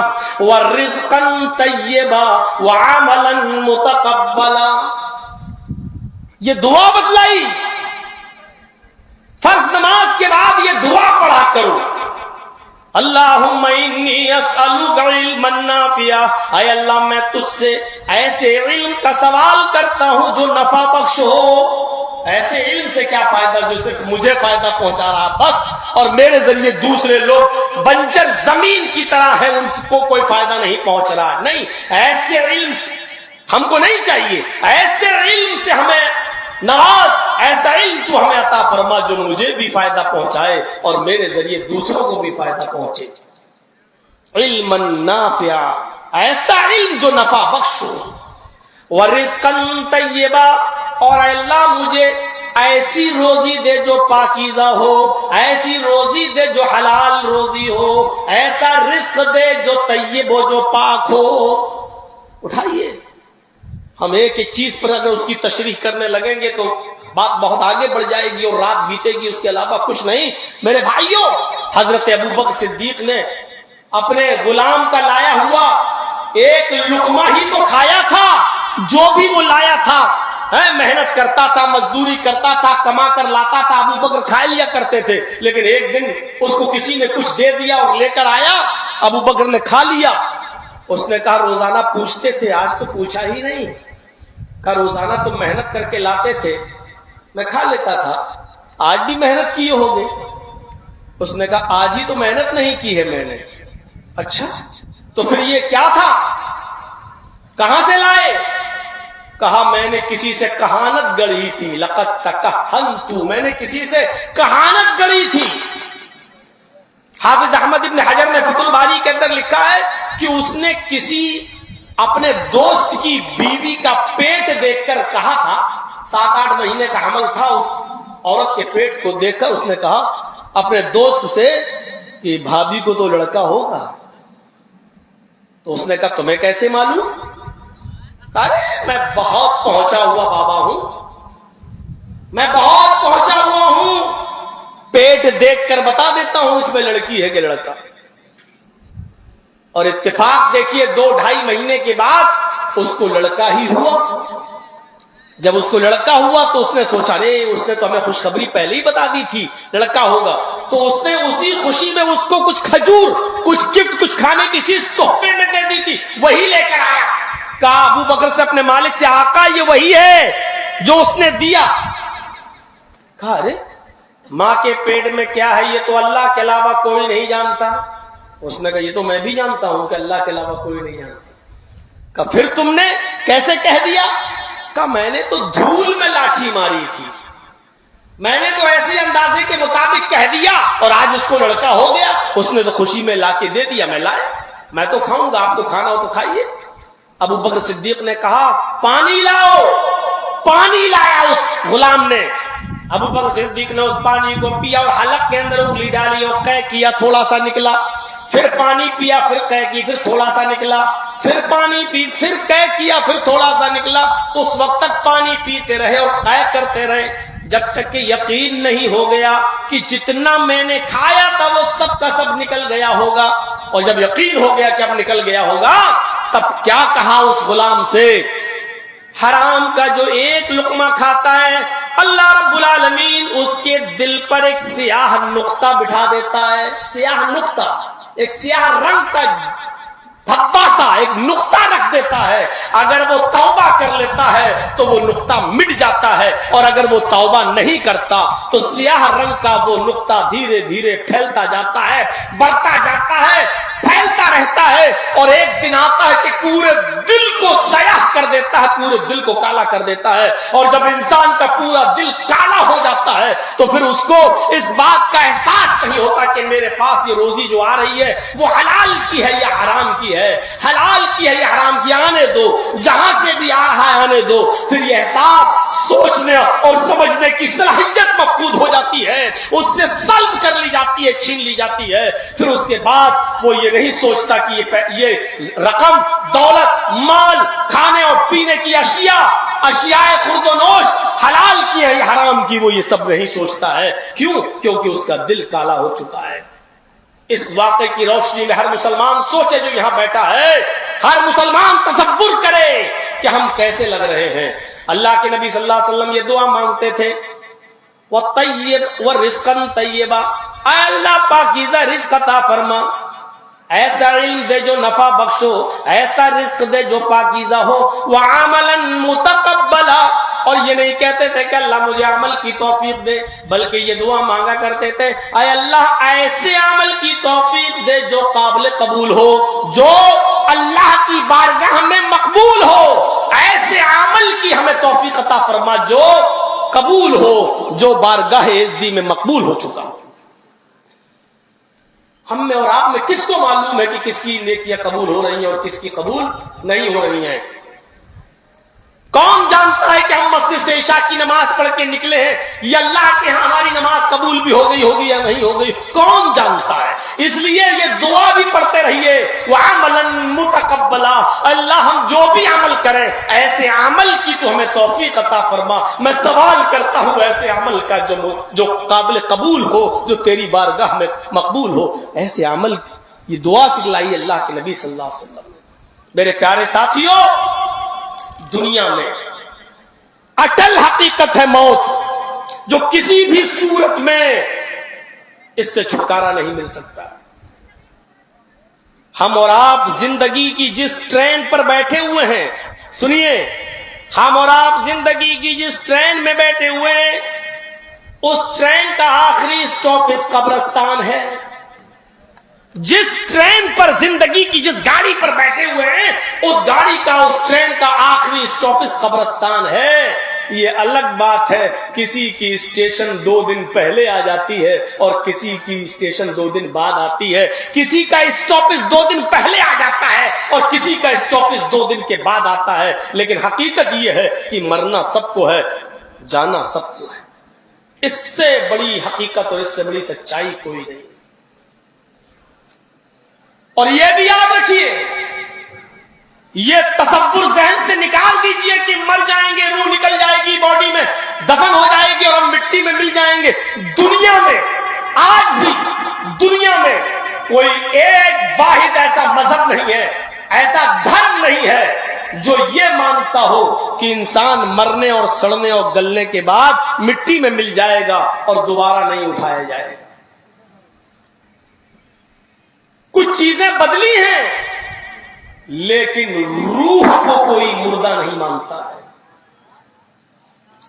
ورزقا طیبا وعملا متقبلا. یہ دعا بتلائی، فرض نماز کے بعد یہ دعا پڑھا کرو. اللہم انی اسألک علما نافعا، اے اللہ میں تجھ سے ایسے علم کا سوال کرتا ہوں جو نفع بخش ہو. ایسے علم سے کیا فائدہ جو صرف مجھے فائدہ پہنچا رہا بس، اور میرے ذریعے دوسرے لوگ بنجر زمین کی طرح ہے، ان کو کوئی فائدہ نہیں پہنچ رہا. نہیں، ایسے علم ہم کو نہیں چاہیے. ایسے علم سے ہمیں نواز، ایسا علم تو ہمیں عطا فرما جو مجھے بھی فائدہ پہنچائے اور میرے ذریعے دوسروں کو بھی فائدہ پہنچے. علما نافعا، ایسا علم جو نفع بخش ہو. ورزقا طیبا، اور اے اللہ مجھے ایسی روزی دے جو پاکیزہ ہو، ایسی روزی دے جو حلال روزی ہو، ایسا رزق دے جو طیب ہو، جو پاک ہو. اٹھائیے، ہم ایک ایک چیز پر اگر اس کی تشریح کرنے لگیں گے تو بات بہت آگے بڑھ جائے گی اور رات بیتے گی، اس کے علاوہ کچھ نہیں. میرے بھائیوں، حضرت ابوبکر صدیق نے اپنے غلام کا لایا ہوا ایک لقمہ ہی تو کھایا تھا. جو بھی وہ لایا تھا، محنت کرتا تھا، مزدوری کرتا تھا، کما کر لاتا تھا، ابو بکر کھا لیا کرتے تھے. لیکن ایک دن اس کو کسی نے کچھ دے دیا اور لے کر آیا، ابو بکر نے کھا لیا. اس نے کہا روزانہ پوچھتے تھے، آج تو پوچھا ہی نہیں. کہا روزانہ تم محنت کر کے لاتے تھے، میں کھا لیتا تھا، آج بھی محنت کیے ہوگے. اس نے کہا آج ہی تو محنت نہیں کی ہے میں نے. اچھا تو پھر یہ کیا تھا، کہاں سے لائے؟ کہا میں نے کسی سے کہانت گڑھی تھی. لقد تکہنت، میں نے کسی سے کہانت گڑھی تھی. حافظ احمد ابن حجر نے فتح الباری کے اندر لکھا ہے کہ اس نے کسی اپنے دوست کی بیوی کا پیٹ دیکھ کر کہا تھا، 7-8 مہینے کا حمل تھا، اس عورت کے پیٹ کو دیکھ کر اس نے کہا اپنے دوست سے کہ بھابھی کو تو لڑکا ہوگا. تو اس نے کہا تمہیں کیسے معلوم؟ ارے میں بہت پہنچا ہوا بابا ہوں، میں بہت پہنچا ہوا ہوں، پیٹ دیکھ کر بتا دیتا ہوں اس میں لڑکی ہے کہ لڑکا. اور اتفاق دیکھیے 2-2.5 مہینے کے بعد اس کو لڑکا ہی ہوا. جب اس کو لڑکا ہوا تو اس نے سوچا نہیں، اس نے تو ہمیں خوشخبری پہلے ہی بتا دی تھی لڑکا ہوگا. تو اس نے اسی خوشی میں اس کو کچھ کھجور، کچھ گفٹ، کچھ کھانے کی چیز تحفے میں دے دی تھی، وہی لے کر آیا. کہا ابو بکر سے اپنے مالک سے، آقا یہ وہی ہے جو اس نے دیا. کہا ارے ماں کے پیٹ میں کیا ہے یہ تو اللہ کے علاوہ کوئی نہیں جانتا. اس نے کہا یہ تو میں بھی جانتا ہوں کہ اللہ کے علاوہ کوئی نہیں جانتا. کہا پھر تم نے کیسے کہہ دیا؟ کہا میں نے تو دھول میں لاٹھی ماری تھی، میں نے تو ایسے اندازے کے مطابق کہہ دیا اور آج اس کو لڑکا ہو گیا. اس نے تو خوشی میں لا کے دے دیا، میں لایا، میں تو کھاؤں گا، آپ تو کھانا ہو تو کھائیے. ابو بکر صدیق نے کہا پانی لاؤ. پانی لایا اس غلام نے. ابو بکر صدیق نے اس پانی کو پیا اور حلق کے اندر انگلی ڈالی اور قے کیا، تھوڑا سا نکلا. پھر پانی پیا، پھر قے کی، پھر تھوڑا سا نکلا. پھر پانی پی، پھر قے کیا، پھر تھوڑا سا نکلا. اس وقت تک پانی پیتے رہے اور قے کرتے رہے جب تک کہ یقین نہیں ہو گیا کہ جتنا میں نے کھایا تھا وہ سب کا سب نکل گیا ہوگا. اور جب یقین ہو گیا کہ اب نکل گیا ہوگا تب کیا کہا اس غلام سے، حرام کا جو ایک لقمہ کھاتا ہے اللہ رب العالمین اس کے دل پر ایک سیاہ نقطہ بٹھا دیتا ہے. سیاہ نقطہ، ایک سیاہ رنگ کا دھبا سا ایک نقطہ رکھ دیتا ہے. اگر وہ توبہ کر لیتا ہے تو وہ نقطہ مٹ جاتا ہے، اور اگر وہ توبہ نہیں کرتا تو سیاہ رنگ کا وہ نقطہ دھیرے دھیرے پھیلتا جاتا ہے، بڑھتا جاتا ہے. پھیلتا رہتا ہے اور ایک دن آتا ہے کہ پورے دل کو سیاہ کر دیتا ہے, پورے دل کو کالا کر دیتا ہے. اور جب انسان کا پورا دل کالا ہو جاتا ہے تو پھر اس کو اس بات کا احساس نہیں ہوتا کہ میرے پاس یہ روزی جو آ رہی ہے وہ حلال کی ہے یا حرام کی ہے, حلال کی ہے یا حرام کی, آنے دو, جہاں سے بھی آ رہا ہے آنے دو. پھر یہ احساس سوچنے اور سمجھنے کی صلاحیت مفقود ہو جاتی ہے, اس سے سلب کر لی جاتی ہے, چھین لی جاتی ہے. پھر اس کے بعد وہ یہ نہیں سوچتا کہ یہ رقم, دولت, مال, کھانے اور پینے کی اشیاء خرد و نوش حلال کی ہے یا حرام کی, وہ یہ سب نہیں سوچتا ہے. کیوں؟ کیونکہ اس کا دل کالا ہو چکا ہے. اس واقعے کی روشنی میں ہر مسلمان سوچے جو یہاں بیٹھا ہے, ہر مسلمان تصور کرے کہ ہم کیسے لگ رہے ہیں. اللہ کے نبی صلی اللہ علیہ وسلم یہ دعا مانگتے تھے, وَطَيِّبْ وَرِزْقًا طَيِّبًا, اے اللہ پاکیزہ رزق عطا فرما, ایسا علم دے جو نفع بخشو, ایسا رزق دے جو پاکیزہ ہو, وَعَمَلًا مُتَقَبَّلًا, اور یہ نہیں کہتے تھے کہ اللہ مجھے عمل کی توفیق دے, بلکہ یہ دعا مانگا کرتے تھے, اے اللہ ایسے عمل کی توفیق دے جو قابل قبول ہو, جو اللہ کی بارگاہ میں مقبول ہو. ایسے عمل کی ہمیں توفیق عطا فرما جو قبول ہو, جو بارگاہ عزتی میں مقبول ہو چکا ہو. ہم میں اور آپ میں کس کو معلوم ہے کہ کس کی نیکیاں قبول ہو رہی ہیں اور کس کی قبول نہیں ہو رہی ہیں؟ کون جانتا ہے کہ ہم مسجد سے عشاء کی نماز پڑھ کے نکلے ہیں, یہ اللہ کے ہاں ہماری نماز قبول بھی ہو گئی ہوگی یا نہیں ہو گئی, کون جانتا ہے؟ اس لیے یہ دعا بھی پڑھتے رہیے, وَعَمَلًا مُتَقَبَّلًا, اللہ ہم جو بھی عمل کریں ایسے عمل کی تو ہمیں توفیق عطا فرما. میں سوال کرتا ہوں ایسے عمل کا جو قابل قبول ہو, جو تیری بارگاہ میں مقبول ہو, ایسے عمل یہ دعا سکھلائی اللہ کے نبی صلی اللہ علیہ وسلم. میرے پیارے ساتھیوں, دنیا میں اٹل حقیقت ہے موت, جو کسی بھی صورت میں اس سے چھٹکارا نہیں مل سکتا. ہم اور آپ زندگی کی جس ٹرین پر بیٹھے ہوئے ہیں, سنیے, ہم اور آپ زندگی کی جس ٹرین میں بیٹھے ہوئے ہیں, اس ٹرین کا آخری اسٹاپ اس قبرستان ہے. جس ٹرین پر زندگی کی جس گاڑی پر بیٹھے ہوئے ہیں, اس گاڑی کا, اس ٹرین کا آخری اسٹاپ اس قبرستان ہے. یہ الگ بات ہے کسی کی اسٹیشن 2 دن پہلے آ جاتی ہے اور کسی کی اسٹیشن 2 دن بعد آتی ہے. کسی کا اسٹاپس 2 دن پہلے آ جاتا ہے اور کسی کا اسٹاپس 2 دن کے بعد آتا ہے. لیکن حقیقت یہ ہے کہ مرنا سب کو ہے, جانا سب کو ہے. اس سے بڑی حقیقت اور اس سے بڑی سچائی کوئی نہیں. اور یہ بھی یاد رکھیے, یہ تصور ذہن سے نکال دیجئے کہ مر جائیں گے, روح نکل جائے گی باڈی میں, دفن ہو جائے گی اور ہم مٹی میں مل جائیں گے. دنیا میں, آج بھی دنیا میں کوئی ایک واحد ایسا مذہب نہیں ہے, ایسا دھرم نہیں ہے جو یہ مانتا ہو کہ انسان مرنے اور سڑنے اور گلنے کے بعد مٹی میں مل جائے گا اور دوبارہ نہیں اٹھایا جائے گا. کچھ چیزیں بدلی ہیں لیکن روح کو کوئی مردہ نہیں مانتا ہے.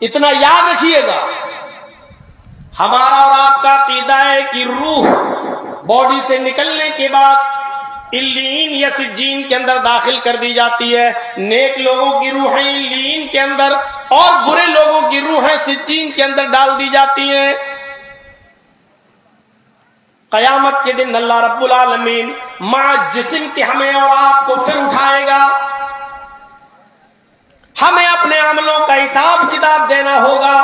اتنا یاد رکھیے گا, ہمارا اور آپ کا عقیدہ ہے کہ روح باڈی سے نکلنے کے بعد الین یا سجین کے اندر داخل کر دی جاتی ہے. نیک لوگوں کی روحیں الین کے اندر اور برے لوگوں کی روحیں سجین کے اندر ڈال دی جاتی ہیں. قیامت کے دن اللہ رب العالمین مع جسم کے ہمیں اور آپ کو پھر اٹھائے گا. ہمیں اپنے عملوں کا حساب کتاب دینا ہوگا.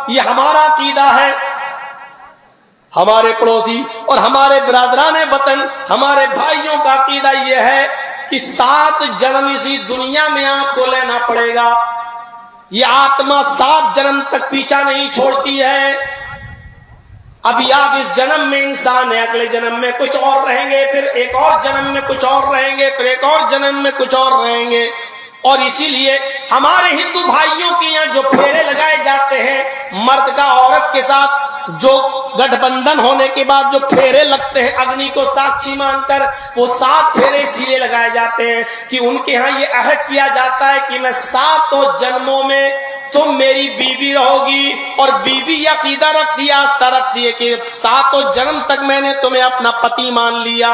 یہ ہمارا عقیدہ ہے. ہمارے پڑوسی اور ہمارے برادران وطن, ہمارے بھائیوں کا عقیدہ یہ ہے کہ 7 جنم اسی دنیا میں آپ کو لینا پڑے گا. یہ آتما 7 جنم تک پیچھا نہیں چھوڑتی ہے. ابھی آپ اس جنم میں انسان ہیں, اگلے جنم میں کچھ اور رہیں گے, پھر ایک اور جنم میں کچھ اور رہیں گے, پھر ایک اور جنم میں کچھ اور رہیں گے. اور اسی لیے ہمارے ہندو بھائیوں کے یہاں جو پھیرے لگائے جاتے ہیں, مرد کا عورت کے ساتھ جو گٹھ بندھن ہونے کے بعد جو پھیرے لگتے ہیں اگنی کو ساکشی مان کر, وہ 7 پھیرے اس لیے لگائے جاتے ہیں کہ ان کے ہاں یہ عہد کیا جاتا ہے کہ میں 7 جنموں میں تم میری بیوی رہو گی. اور بیوی یہ عقیدہ رکھتی ہے, آستہ رکھتی ہے کہ 7 جنم تک میں نے تمہیں اپنا پتی مان لیا.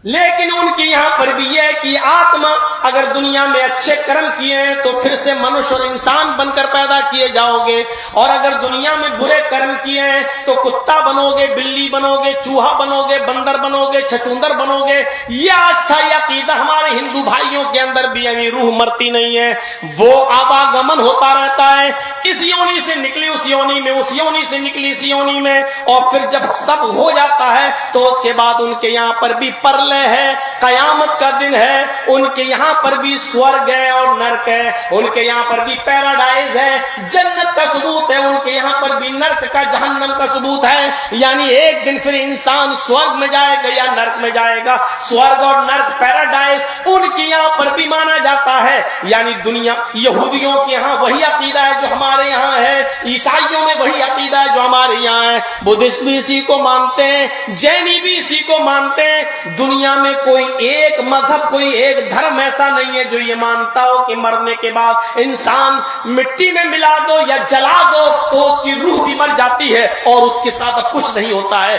لیکن ان کے یہاں پر بھی یہ ہے کہ آتما اگر دنیا میں اچھے کرم کیے ہیں تو پھر سے منش اور انسان بن کر پیدا کیے جاؤ گے، اور اگر دنیا میں برے کرم کیے ہیں تو کتا بنو گے، بلی بنو گے، چوہا بنو گے، بندر بنو گے، چھچوندر بنو گے۔ یہ آستھا یہ عقیدہ ہمارے ہندو بھائیوں کے اندر بھی ہے، روح مرتی نہیں ہے، وہ آواگمن ہوتا رہتا ہے، اس یونی سے نکلی اس یونی میں، اس یونی سے نکلی اس یونی میں، اور پھر جب سب ہو جاتا ہے تو اس کے بعد ان کے یہاں پر بھی پرلے ہے، قیامت کا دن ہے، ان کے یہاں پر بھی سورگ ہے اور نرک ہے، ان کے یہاں پر بھی پیراڈائز ہے، جنت کا ثبوت ہے، ان کے یہاں پر بھی نرک کا جہنم کا ثبوت ہے۔ یعنی ایک دن پھر انسان سورگ میں جائے گا یا نرک میں جائے گا، سورگ اور نرک پیراڈائز ان کے یہاں پر بھی مانا جاتا ہے۔ یعنی دنیا یہودیوں کے یہاں وہی عقیدہ ہے جو ہمارے یہاں ہے، عیسائیوں میں وہی عقیدہ ہے جو ہمارے یہاں ہے، بدھسٹ بھی اسی کو مانتے ہیں، جینی بھی اسی کو مانتے ہیں۔ دنیا میں کوئی ایک مذہب، کوئی ایک دھرم ایسا نہیں ہے جو یہ مانتا ہو کہ مرنے کے بعد انسان مٹی میں ملا دو یا جلا دو تو اس کی روح بھی مر جاتی ہے اور اس کے ساتھ اب کچھ نہیں ہوتا ہے،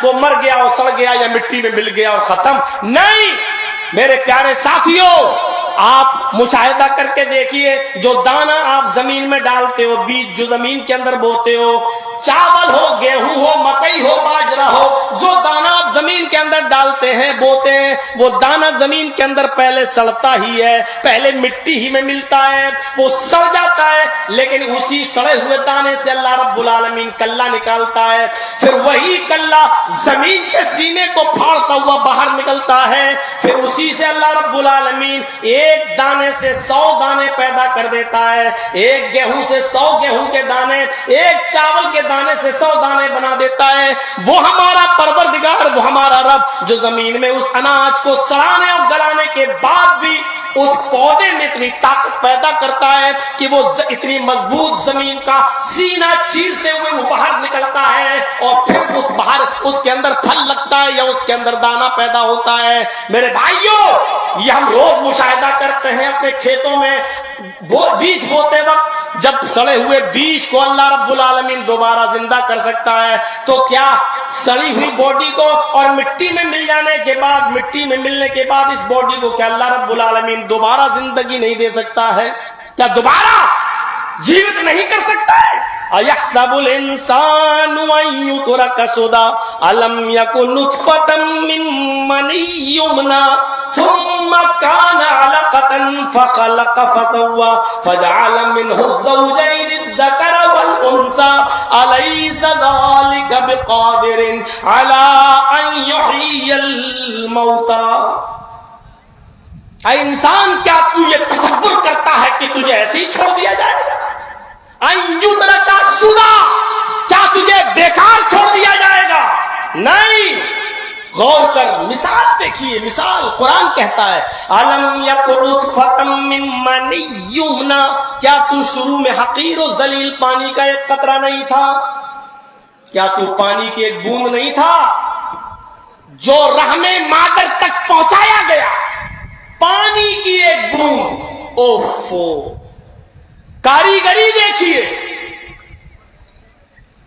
وہ مر گیا اور سڑ گیا یا مٹی میں مل گیا اور ختم نہیں۔ میرے پیارے ساتھیوں، آپ مشاہدہ کر کے دیکھیے، جو دانا آپ زمین میں ڈالتے ہو، بیج جو زمین کے اندر بوتے ہو، چاول ہو، گیہوں ہو، مکئی ہو، باجرا ہو، جو دانا آپ زمین کے اندر ڈالتے ہیں، بوتے ہیں، وہ دانا زمین کے اندر پہلے سڑتا ہی ہے، پہلے مٹی ہی میں ملتا ہے، وہ سڑ جاتا ہے، لیکن اسی سڑے ہوئے دانے سے اللہ رب العالمین کلہ نکالتا ہے، پھر وہی کلہ زمین کے سینے کو پھاڑتا ہوا باہر نکلتا ہے، پھر اسی سے اللہ رب العالمین ایک دانے سے 100 دانے پیدا کر دیتا ہے، ایک گیہوں سے 100 گیہوں کے دانے، ایک چاول کے دانے سے 100 دانے بنا دیتا ہے۔ وہ ہمارا پروردگار، وہ ہمارا رب جو زمین میں اس اناج کو سڑانے اور گلانے کے بعد بھی اس پودے میں اتنی طاقت پیدا کرتا ہے کہ وہ اتنی مضبوط زمین کا سینہ چیرتے ہوئے وہ باہر نکلتا ہے، اور پھر اس باہر اس کے اندر پھل لگتا ہے یا اس کے اندر دانا پیدا ہوتا ہے۔ میرے بھائیوں، یہ ہم روز مشاہدہ کرتے ہیں اپنے کھیتوں میں، بیج بوتے وقت جب سڑے ہوئے بیج کو اللہ رب العالمین دوبارہ زندہ کر سکتا ہے، تو کیا سڑی ہوئی باڈی کو اور مٹی میں مل جانے کے بعد، مٹی میں ملنے کے بعد اس باڈی کو کیا اللہ رب العالمین دوبارہ زندگی نہیں دے سکتا ہے؟ کیا دوبارہ جیوت نہیں کر سکتا ہے؟ اَيَحْسَبُ الْإِنسَانُ أَن يُتْرَكَ سُدًى أَلَمْ يَكُن نُطْفَةً مِّن مَّنِيٍّ يُمْنَىٰ ثُمَّ كَانَ عَلَقَةً فَخَلَقَ فَسَوَّىٰ فَجَعَلَ مِنْهُ الزَّوْجَيْنِ الذَّكَرَ وَالْأُنثَىٰ أَلَيْسَ ذَلِكَ بِقَادِرٍ عَلَىٰ أَن يُحْيِيَ الْمَوْتَىٰ۔ اے انسان، کیا تو یہ تصور کرتا ہے کہ تجھے ایسے ہی چھوڑ دیا جائے گا؟ اَيُّتْرَكَ سُدًى، کیا تجھے بیکار چھوڑ دیا جائے گا؟ نہیں، غور کر، مثال دیکھیے، مثال قرآن کہتا ہے أَلَمْ يَكُن نُطْفَةً مِّن مَّنِيٍّ يُمْنَىٰ، کیا تو شروع میں حقیر و ذلیل پانی کا ایک قطرہ نہیں تھا؟ کیا تو پانی کی ایک بوند نہیں تھا جو رحم مادر تک پہنچایا گیا؟ پانی کی ایک بوند، اوفو، کاریگری دیکھیے۔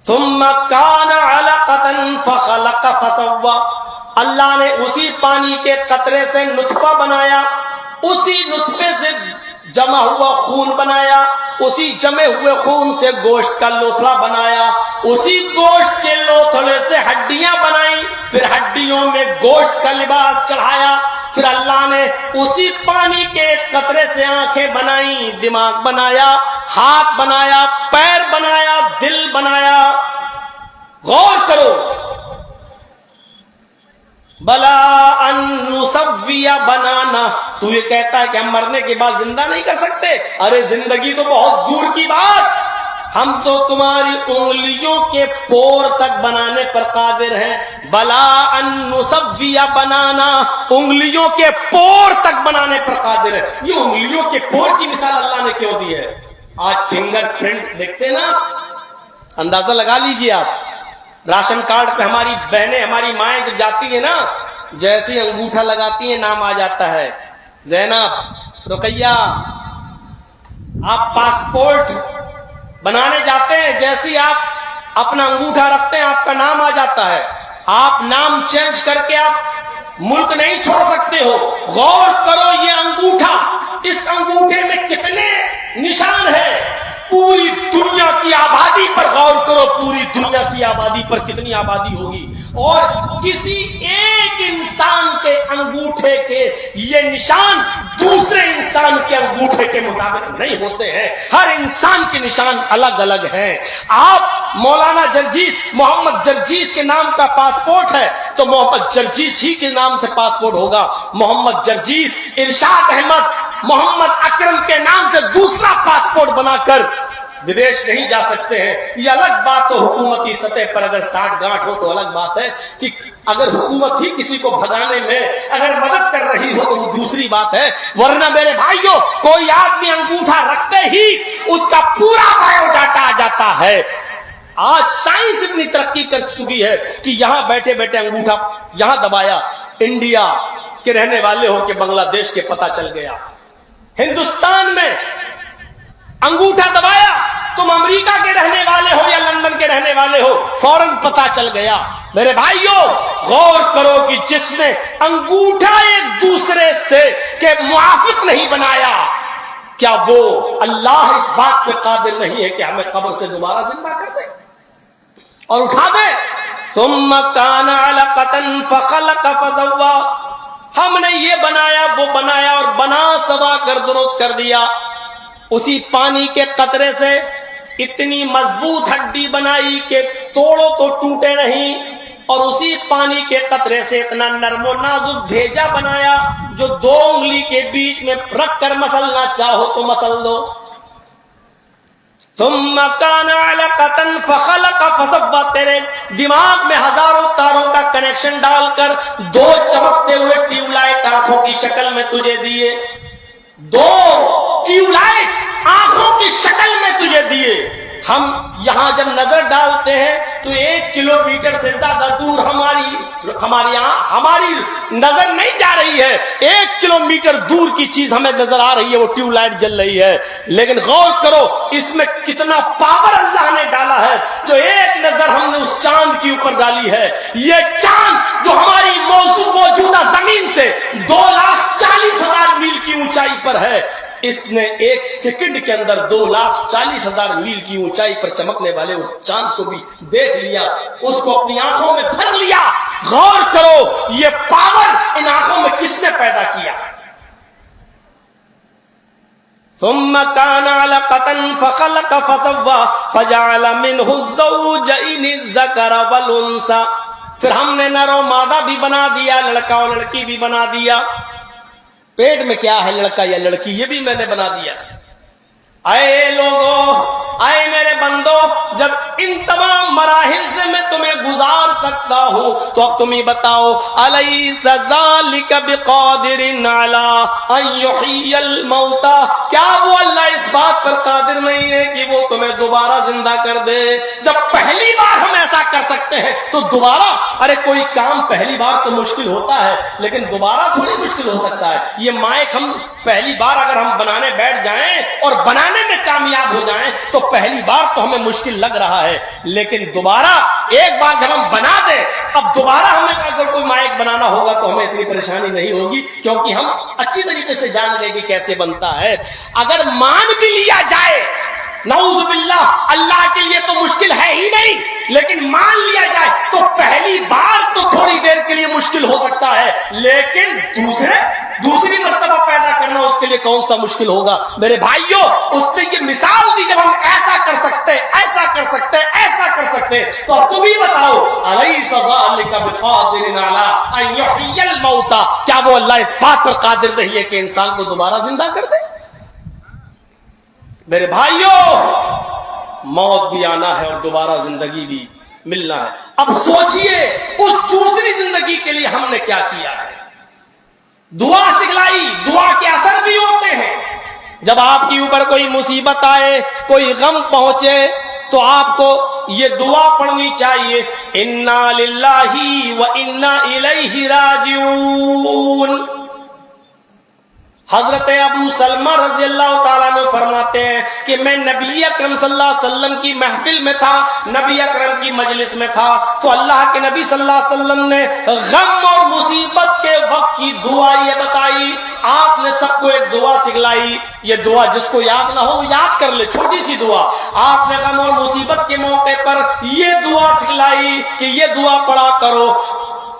ثم كان علقة فخلق فسوى، اللہ نے اسی پانی کے قطرے سے نطفہ بنایا، اسی نطفے سے جمع ہوا خون بنایا، اسی جمے ہوئے خون سے گوشت کا لوتھڑا بنایا، اسی گوشت کے لوتھڑے سے ہڈیاں بنائیں، پھر ہڈیوں میں گوشت کا لباس چڑھایا، پھر اللہ نے اسی پانی کے قطرے سے آنکھیں بنائیں، دماغ بنایا، ہاتھ بنایا، پیر بنایا، دل بنایا۔ غور کرو، بلا ان نسوی بنانا، تو یہ کہتا ہے کہ ہم مرنے کے بعد زندہ نہیں کر سکتے؟ ارے زندگی تو بہت دور کی بات، ہم تو تمہاری انگلیوں کے پور تک بنانے پر قادر ہیں۔ بلا ان نسوی بنانا، انگلیوں کے پور تک بنانے پر قادر ہے۔ یہ انگلیوں کے پور کی مثال اللہ نے کیوں دی ہے؟ آج فنگر پرنٹ دیکھتے نا، اندازہ لگا لیجئے آپ، راشن کارڈ پہ ہماری بہنیں، ہماری مائیں جو جاتی ہیں نا، جیسے انگوٹھا لگاتی ہیں نام آ جاتا ہے، زینب، رقیہ۔ آپ پاسپورٹ بنانے جاتے ہیں، جیسے ہی آپ اپنا انگوٹھا رکھتے ہیں آپ کا نام آ جاتا ہے، آپ نام چینج کر کے آپ ملک نہیں چھوڑ سکتے ہو. غور کرو یہ انگوٹھا، اس انگوٹھے میں کتنے نشان ہیں. پوری دنیا کی آبادی پر غور کرو، پوری دنیا کی آبادی پر کتنی آبادی ہوگی، اور کسی ایک انسان کے انگوٹھے کے یہ نشان دوسرے انسان کے انگوٹھے کے مطابق نہیں ہوتے ہیں. ہر انسان کے نشان الگ الگ ہیں. آپ مولانا جرجیس، محمد جرجیس کے نام کا پاسپورٹ ہے تو محمد جرجیس ہی کے نام سے پاسپورٹ ہوگا. محمد جرجیس، ارشاد احمد محمد اکرم کے نام سے دوسرا پاسپورٹ بنا کر ودیش نہیں جا سکتے ہیں. یہ الگ بات تو حکومتی سطح پر اگر ساٹھ گانٹھ ہو تو الگ بات ہے کہ اگر حکومت ہی کسی کو بھگانے میں اگر مدد کر رہی ہو تو وہ دوسری بات ہے. ورنہ میرے بھائیوں، کوئی آدمی انگوٹھا رکھتے ہی اس کا پورا بایو ڈاٹا آ جاتا ہے. آج سائنس اتنی ترقی کر چکی ہے کہ یہاں بیٹھے بیٹھے انگوٹھا یہاں دبایا، انڈیا کے رہنے والے ہو کہ بنگلہ دیش کے پتہ چل گیا. ہندوستان میں انگوٹھا دبایا، تم امریکہ کے رہنے والے ہو یا لندن کے رہنے والے ہو، فوراً پتہ چل گیا. میرے بھائیوں غور کرو کہ جس نے انگوٹھا ایک دوسرے سے کے موافق نہیں بنایا، کیا وہ اللہ اس بات پہ قادر نہیں ہے کہ ہمیں قبر سے دوبارہ زندہ کر دے اور اٹھا دے؟ ثم کان علقۃ فخلق فسوى، ہم نے یہ بنایا وہ بنایا اور بنا سوا کر درست کر دیا. اسی پانی کے قطرے سے اتنی مضبوط ہڈی بنائی کہ توڑو تو ٹوٹے نہیں، اور اسی پانی کے قطرے سے اتنا نرم و نازک بھیجا بنایا جو 2 انگلی کے بیچ میں رکھ کر مسلنا چاہو تو مسل دو. ثم کان علقۃ فخلق فسوى، تیرے دماغ میں ہزاروں تاروں کا کنیکشن ڈال کر 2 چمکتے ہوئے ٹیوب لائٹ آنکھوں کی شکل میں تجھے دیے، 2 ٹیوب لائٹ آنکھوں کی شکل میں تجھے دیے. ہم یہاں جب نظر ڈالتے ہیں تو 1 کلومیٹر سے زیادہ دور ہماری نظر نہیں جا رہی ہے. 1 کلومیٹر دور کی چیز ہمیں نظر آ رہی ہے، وہ ٹیوب لائٹ جل رہی ہے. لیکن غور کرو اس میں کتنا پاور اللہ نے ڈالا ہے. جو ایک نظر ہم نے اس چاند کے اوپر ڈالی ہے، یہ چاند جو ہماری موجودہ زمین سے 2,40,000 میل کی اونچائی پر ہے، اس نے 1 سیکنڈ کے اندر 2,40,000 میل کی اونچائی پر چمکنے والے اس چاند کو بھی دیکھ لیا، اس کو اپنی آنکھوں میں بھر لیا. غور کرو یہ پاور ان آنکھوں میں کس نے پیدا کیا؟ ثم كان علقة فخلق فسوى فجعل منه الزوجين الذكر والانثى، پھر ہم نے نر و مادہ بھی بنا دیا، لڑکا اور لڑکی بھی بنا دیا. پیٹ میں کیا ہے، لڑکا یا لڑکی، یہ بھی میں نے بنا دیا. اے لوگو، اے میرے بندو، جب ان تمام مراحل سے میں تمہیں گزار سکتا ہوں تو اب تم ہی بتاؤ، الیس ذالک بقادر علی ان یحیی الموتى، کیا وہ اللہ اس بات پر قادر نہیں ہے کہ وہ تمہیں دوبارہ زندہ کر دے؟ جب پہلی بار ہم ایسا کر سکتے ہیں تو دوبارہ، ارے کوئی کام پہلی بار تو مشکل ہوتا ہے لیکن دوبارہ تھوڑی مشکل ہو سکتا ہے. یہ مائک ہم پہلی بار اگر ہم بنانے بیٹھ جائیں اور بنانے میں کامیاب ہو جائیں تو پہلی بار تو ہمیں مشکل لگ رہا ہے، لیکن دوبارہ ایک بار جب ہم بنا دیں، اب دوبارہ ہمیں اگر کوئی مائک بنانا ہوگا تو ہمیں اتنی پریشانی نہیں ہوگی، کیونکہ ہم اچھی طریقے سے جان گئے کہ کیسے بنتا ہے. اگر مان بھی لیا جائے، نعوذ باللہ، اللہ کے لیے تو مشکل ہے ہی نہیں، لیکن مان لیا جائے تو پہلی بار تو تھوڑی دیر کے لیے مشکل ہو سکتا ہے، لیکن دوسری مرتبہ پیدا کرنا اس کے لیے کون سا مشکل ہوگا؟ میرے بھائیوں، اس نے یہ مثال دی، جب ہم ایسا کر سکتے، ایسا کر سکتے، ایسا کر سکتے، تو اب تم ہی بتاؤ، الیس ذالک بقادر علی ان یحیی الموتى، کیا وہ اللہ اس بات پر قادر نہیں ہے کہ انسان کو دوبارہ زندہ کر دے؟ میرے بھائیوں، موت بھی آنا ہے اور دوبارہ زندگی بھی ملنا ہے. اب سوچئے اس دوسری زندگی کے لیے ہم نے کیا کیا ہے. دعا سکھلائی، دعا کے اثر بھی ہوتے ہیں. جب آپ کے اوپر کوئی مصیبت آئے، کوئی غم پہنچے تو آپ کو یہ دعا پڑھنی چاہیے، انا للہ وانا الیہ راجعون. حضرت ابو سلمہ رضی اللہ تعالیٰ عنہ فرماتے ہیں، کہ میں نبی اکرم صلی اللہ علیہ وسلم کی محفل میں تھا، نبی اکرم کی مجلس میں تھا، تو اللہ کے نبی صلی اللہ علیہ وسلم نے غم اور مصیبت کے وقت کی دعا یہ بتائی. آپ نے سب کو ایک دعا سکھلائی. یہ دعا جس کو یاد نہ ہو یاد کر لے، چھوٹی سی دعا. آپ نے غم اور مصیبت کے موقع پر یہ دعا سکھلائی کہ یہ دعا پڑھا کرو: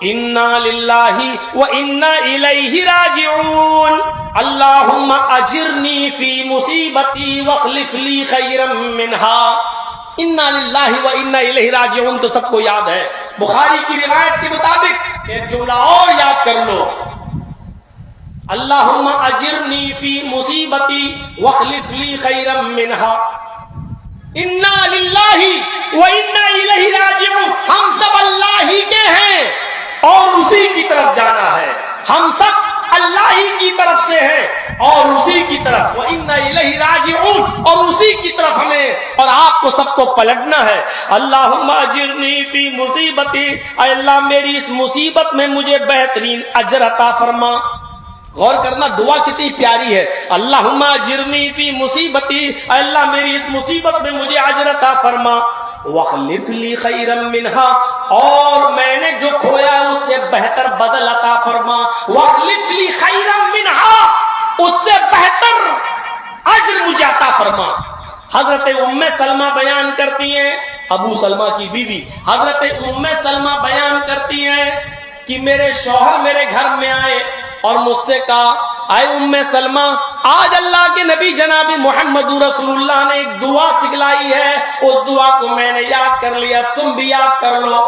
انا للہ و انا الیہ راجعون، اللہم اجرنی فی مصیبتی واخلف لی خیرا منہا. انا للہ و انا الیہ راجعون تو سب کو یاد ہے. بخاری کی روایت کے مطابق ایک جملہ اور یاد کر لو: اللہم اجرنی فی مصیبتی واخلف لی خیرا منہا. انا للہ و انا الیہ راجعون، ہم سب اللہ ہی کے ہیں اور اسی کی طرف جانا ہے. ہم سب اللہ ہی کی طرف سے ہیں اور اسی کی طرف، وَإِنَّا إِلَيْهِ رَاجِعُونَ، اور اسی کی طرف ہمیں اور آپ کو سب کو پلٹنا ہے. اللہم اجرنی فی مصیبتی، اے اللہ میری اس مصیبت میں مجھے بہترین اجر عطا فرما. غور کرنا دعا کتنی پیاری ہے. اللہم اجرنی فی مصیبتی، اے اللہ میری اس مصیبت میں مجھے اجر عطا فرما. وَاخْلِفْ لِي خَيْرًا مِّنْهَا، اور میں نے جو کھویا ہے اس سے بہتر بدل عطا فرما. وَاخْلِفْ لِي خَيْرًا مِّنْهَا، اس سے بہتر اجر مجھے عطا فرما. حضرت ام سلمہ بیان کرتی ہیں، ابو سلمہ کی بیوی حضرت ام سلمہ بیان کرتی ہیں کہ میرے شوہر میرے گھر میں آئے اور مجھ سے کہا: اے ام سلمہ، آج اللہ کے نبی جناب محمد رسول اللہ نے ایک دعا سکھلائی ہے، اس دعا کو میں نے یاد کر لیا، تم بھی یاد کر لو.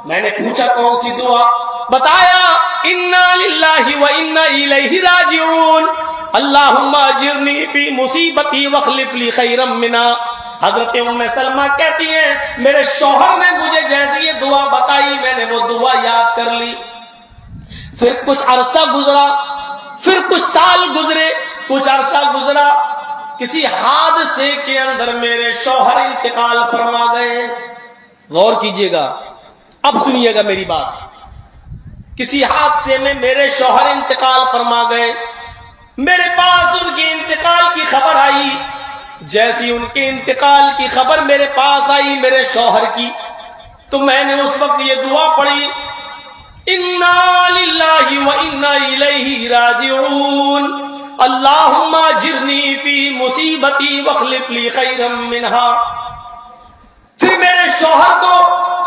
میں نے پوچھا کون سی دعا؟ بتایا: انا للہ و انا الیہ راجعون، اللہم اجرنی فی مصیبتی واخلف لی خیرا منہا. حضرت ام سلمہ کہتی ہیں میرے شوہر نے مجھے جیسے یہ دعا بتائی میں نے وہ دعا یاد کر لی. پھر کچھ عرصہ گزرا، پھر کچھ سال گزرے، کچھ عرصہ گزرا، کسی حادثے کے اندر میرے شوہر انتقال فرما گئے. غور کیجئے گا، اب سنیے گا میری بات. کسی حادثے میں میرے شوہر انتقال فرما گئے. میرے پاس ان کے انتقال کی خبر آئی. جیسی ان کے انتقال کی خبر میرے پاس آئی میرے شوہر کی، تو میں نے اس وقت یہ دعا پڑھی: انا للہ و انا الیہ راجعون، اللہم اجرنی فی مصیبتی واخلف لی خیرا منہا. پھر میرے شوہر کو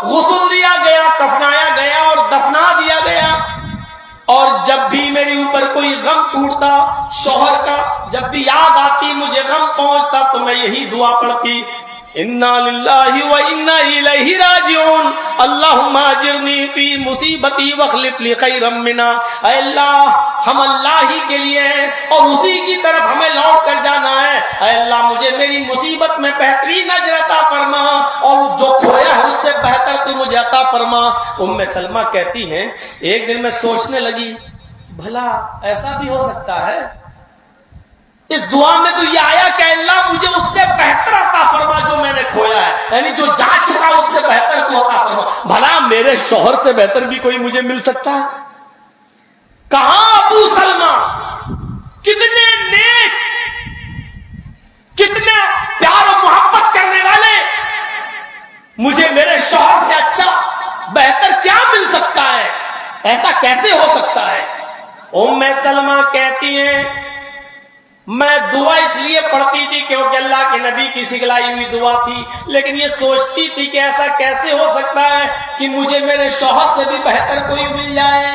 غسل دیا گیا، کفنایا گیا اور دفنا دیا گیا. اور جب بھی میرے اوپر کوئی غم ٹوٹتا شوہر کا، جب بھی یاد آتی مجھے غم پہنچتا تو میں یہی دعا پڑھتی: انا للہ و انا الیہ راجعون، اللہم اجرنی فی مصیبتی واخلف لی خیرا منہا. اے اللہ ہم اللہ ہی کے لیے ہیں اور اسی کی طرف ہمیں لوٹ کر جانا ہے. اے اللہ مجھے میری مصیبت میں بہترین اجر عطا فرما اور جو کھویا ہے اس سے بہتر تو مجھے عطا فرما. ام سلمہ کہتی ہیں ایک دن میں سوچنے لگی بھلا ایسا بھی ہو سکتا ہے؟ اس دعا میں تو یہ آیا کہ اللہ مجھے اس سے بہتر عطا فرما جو میں نے کھویا ہے، یعنی جو جا چکا اس سے بہتر تو عطا فرما. بھلا میرے شوہر سے بہتر بھی کوئی مجھے مل سکتا ہے؟ کہاں ابو سلمہ کتنے نیک، کتنے پیار و محبت کرنے والے، مجھے میرے شوہر سے اچھا بہتر کیا مل سکتا ہے؟ ایسا کیسے ہو سکتا ہے؟ ام سلمہ کہتی ہیں میں دعا اس لیے پڑھتی تھی کیونکہ اللہ کے نبی کی سکھلائی ہوئی دعا تھی، لیکن یہ سوچتی تھی کہ ایسا کیسے ہو سکتا ہے کہ مجھے میرے شوہر سے بھی بہتر کوئی مل جائے.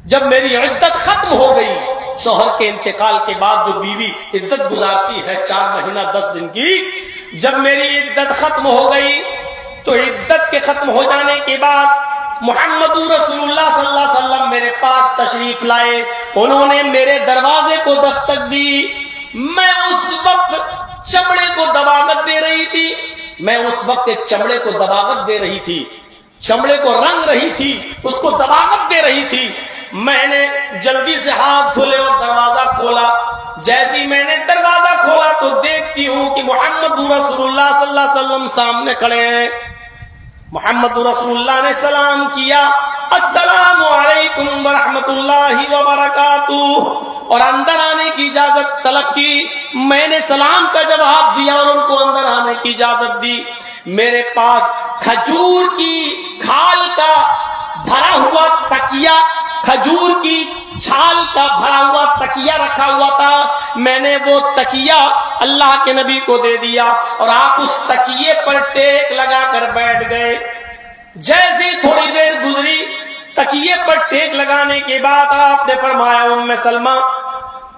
جب میری عدت ختم ہو گئی، شوہر کے انتقال کے بعد جو بیوی عدت گزارتی ہے 4 مہینہ 10 دن کی، جب میری عدت ختم ہو گئی تو عدت کے ختم ہو جانے کے بعد محمد رسول اللہ صلی اللہ علیہ وسلم میرے پاس تشریف لائے. انہوں نے میرے دروازے کو دستک دی. میں اس وقت چمڑے کو دباغت دے رہی تھی، میں اس وقت ایک چمڑے کو دباغت دے رہی تھی، چمڑے کو رنگ رہی تھی، اس کو دباغت دے رہی تھی. میں نے جلدی سے ہاتھ دھولے اور دروازہ کھولا. جیسی میں نے دروازہ کھولا تو دیکھتی ہوں کہ محمد رسول اللہ صلی اللہ علیہ وسلم سامنے کھڑے ہیں. محمد رسول اللہ نے سلام کیا: السلام علیکم ورحمۃ اللہ وبرکاتہ. اور اندر آنے کی اجازت طلب کی. میں نے سلام کا جواب دیا اور ان کو اندر آنے کی اجازت دی. میرے پاس کھجور کی کھال کا بھرا ہوا تکیا، کھجور کی چھال کا بھرا ہوا تکیا رکھا ہوا تھا. میں نے وہ تکیا اللہ کے نبی کو دے دیا اور آپ اس تکیے پر ٹیک لگا کر بیٹھ گئے. جیسی تھوڑی دیر گزری، تکیے پر ٹیک لگانے کے بعد آپ نے فرمایا ام سلمہ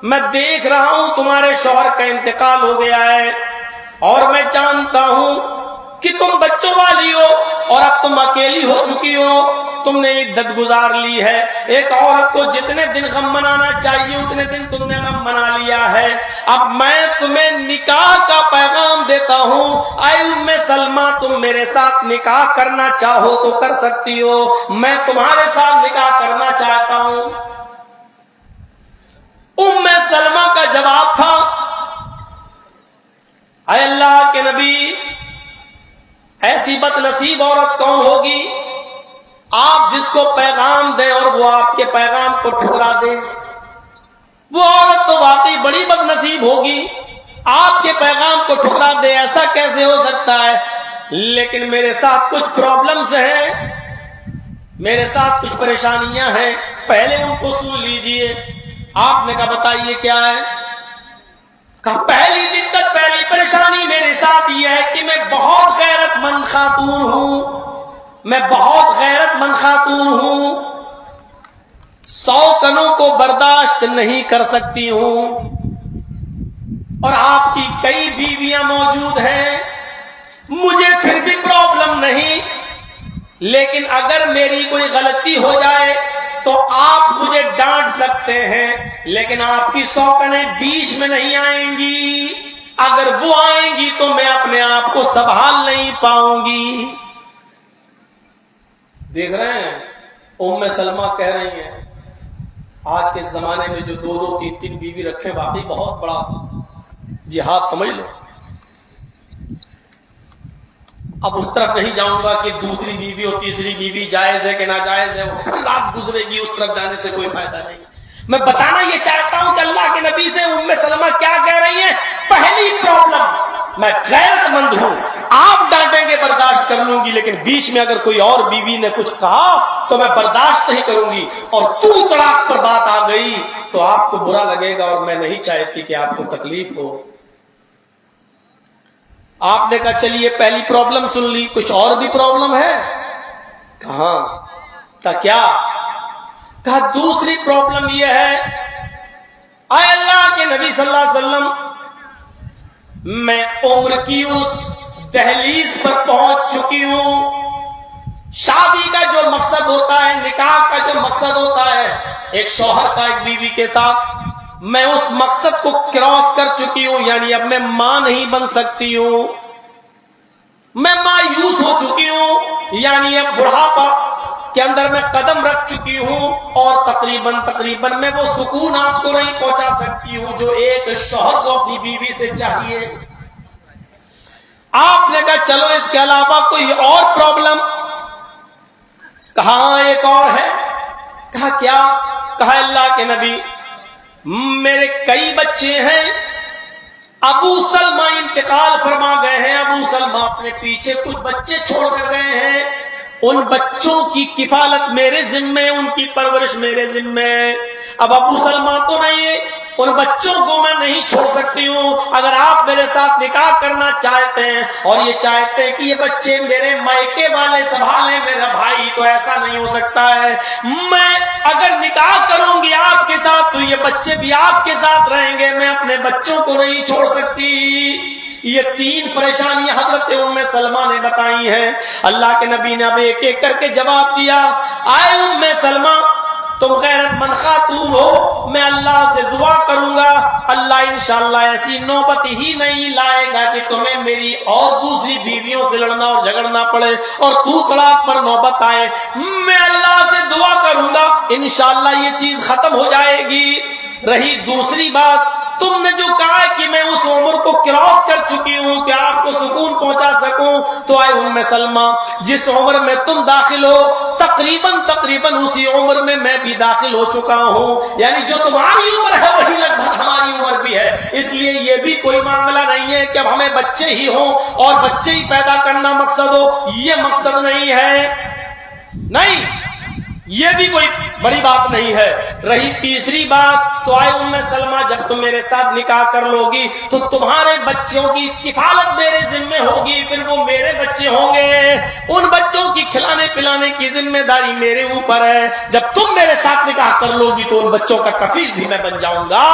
میں دیکھ رہا ہوں تمہارے شوہر کا انتقال ہو گیا ہے اور میں جانتا ہوں کہ تم بچوں والی ہو اور اب تم اکیلی ہو چکی ہو. تم نے عدت گزار لی ہے. ایک عورت کو جتنے دن غم منانا چاہیے اتنے دن تم نے غم منا لیا ہے. اب میں تمہیں نکاح کا پیغام دیتا ہوں. اے ام سلمہ تم میرے ساتھ نکاح کرنا چاہو تو کر سکتی ہو. میں تمہارے ساتھ نکاح کرنا چاہتا ہوں. ام سلمہ کا جواب تھا اے اللہ کے نبی ایسی بد نصیب عورت کون ہوگی آپ جس کو پیغام دیں اور وہ آپ کے پیغام کو ٹھکرا دے. وہ عورت تو واقعی بڑی بد نصیب ہوگی آپ کے پیغام کو ٹھکرا دے. ایسا کیسے ہو سکتا ہے؟ لیکن میرے ساتھ کچھ پرابلمز ہیں، میرے ساتھ کچھ پریشانیاں ہیں، پہلے ان کو سن لیجئے. آپ نے کہا بتائیے کیا ہے؟ کہا پہلی دقت، پہلی پریشانی میرے ساتھ یہ ہے کہ میں بہت غیرت مند خاتون ہوں. میں بہت غیرت مند خاتون ہوں، 100 کنوں کو برداشت نہیں کر سکتی ہوں اور آپ کی کئی بیویاں موجود ہیں. مجھے پھر بھی پرابلم نہیں، لیکن اگر میری کوئی غلطی ہو جائے تو آپ مجھے ڈانٹ سکتے ہیں، لیکن آپ کی 100 کنیں بیچ میں نہیں آئیں گی. اگر وہ آئیں گی تو میں اپنے آپ کو سنبھال نہیں پاؤں گی. دیکھ رہے ہیں ام سلمہ کہہ رہی ہیں آج کے زمانے میں جو 2-2 3-3 بیوی رکھے واقعی بہت بڑا جہاد سمجھ لو. اب اس طرف نہیں جاؤں گا کہ دوسری بیوی اور تیسری بیوی جائز ہے کہ ناجائز ہے، وہ رات گزرے گی، اس طرف جانے سے کوئی فائدہ نہیں. میں بتانا یہ چاہتا ہوں کہ اللہ کے نبی سے ام سلمہ کیا کہہ رہی ہیں. پہلی پرابلم میں غیرت مند ہوں، آپ ڈانٹیں گے برداشت کر لوں گی، لیکن بیچ میں اگر کوئی اور بیوی نے کچھ کہا تو میں برداشت نہیں کروں گی. اور تو طلاق پر بات آ گئی تو آپ کو برا لگے گا اور میں نہیں چاہتی کہ آپ کو تکلیف ہو. آپ نے کہا چلیے پہلی پرابلم سن لی، کچھ اور بھی پرابلم ہے؟ کہاں؟ کیا؟ کہا دوسری پرابلم یہ ہے اے اللہ کے نبی صلی اللہ علیہ وسلم میں عمر کی اس دہلیز پر پہنچ چکی ہوں. شادی کا جو مقصد ہوتا ہے، نکاح کا جو مقصد ہوتا ہے ایک شوہر کا ایک بیوی کے ساتھ، میں اس مقصد کو کراس کر چکی ہوں. یعنی اب میں ماں نہیں بن سکتی ہوں، میں مایوس ہو چکی ہوں. یعنی اب بڑھاپا کے اندر میں قدم رکھ چکی ہوں اور تقریباً میں وہ سکون آپ کو نہیں پہنچا سکتی ہوں جو ایک شوہر کو اپنی بیوی سے چاہیے. آپ نے کہا چلو اس کے علاوہ کوئی اور پرابلم؟ کہا ایک اور ہے. کہا کیا؟ کہا اللہ کے نبی میرے کئی بچے ہیں، ابو سلمہ انتقال فرما گئے ہیں، ابو سلمہ اپنے پیچھے کچھ بچے چھوڑ کر گئے ہیں. ان بچوں کی کفالت میرے ذمے، ان کی پرورش میرے ذمے. اب ابو سلمہ تو نہیں، ان بچوں کو میں نہیں چھوڑ سکتی ہوں. اگر آپ میرے ساتھ نکاح کرنا چاہتے ہیں اور یہ چاہتے ہیں کہ یہ بچے میرے مائکے والے سنبھالیں میرا بھائی، تو ایسا نہیں ہو سکتا ہے. میں اگر نکاح کروں گی آپ کے ساتھ تو یہ بچے بھی آپ کے ساتھ رہیں گے، میں اپنے بچوں کو نہیں چھوڑ سکتی. یہ 3 پریشانیاں حضرت ام سلمہ نے بتائی ہیں. اللہ کے نبی نے اب ایک ایک کر کے جواب دیا. آئے ام سلمہ تم غیرت مند خاتون ہو، میں اللہ سے دعا کروں گا اللہ انشاءاللہ ایسی نوبت ہی نہیں لائے گا کہ تمہیں میری اور دوسری بیویوں سے لڑنا اور جھگڑنا پڑے اور تو طلاق پر نوبت آئے. میں اللہ سے دعا کروں گا انشاءاللہ یہ چیز ختم ہو جائے گی. رہی دوسری بات تم نے جو کہا ہے کہ میں اس عمر کو کراس کر چکی ہوں کہ آپ کو سکون پہنچا سکوں، تو اے ام سلمہ جس عمر میں تم داخل ہو تقریباً اسی عمر میں میں بھی داخل ہو چکا ہوں، یعنی جو تمہاری عمر ہے وہی لگ بھگ ہماری عمر بھی ہے، اس لیے یہ بھی کوئی معاملہ نہیں ہے کہ اب ہمیں بچے ہی ہوں اور بچے ہی پیدا کرنا مقصد ہو، یہ مقصد نہیں ہے، نہیں، یہ بھی کوئی بڑی بات نہیں ہے۔ رہی تیسری بات، تو آئے ام سلمہ جب تم میرے ساتھ نکاح کر لو گی تو تمہارے بچوں کی کفالت میرے ذمہ ہوگی، پھر وہ میرے بچے ہوں گے، ان بچوں کی کھلانے پلانے کی ذمہ داری میرے اوپر ہے، جب تم میرے ساتھ نکاح کر لو گی تو ان بچوں کا کفیل بھی میں بن جاؤں گا۔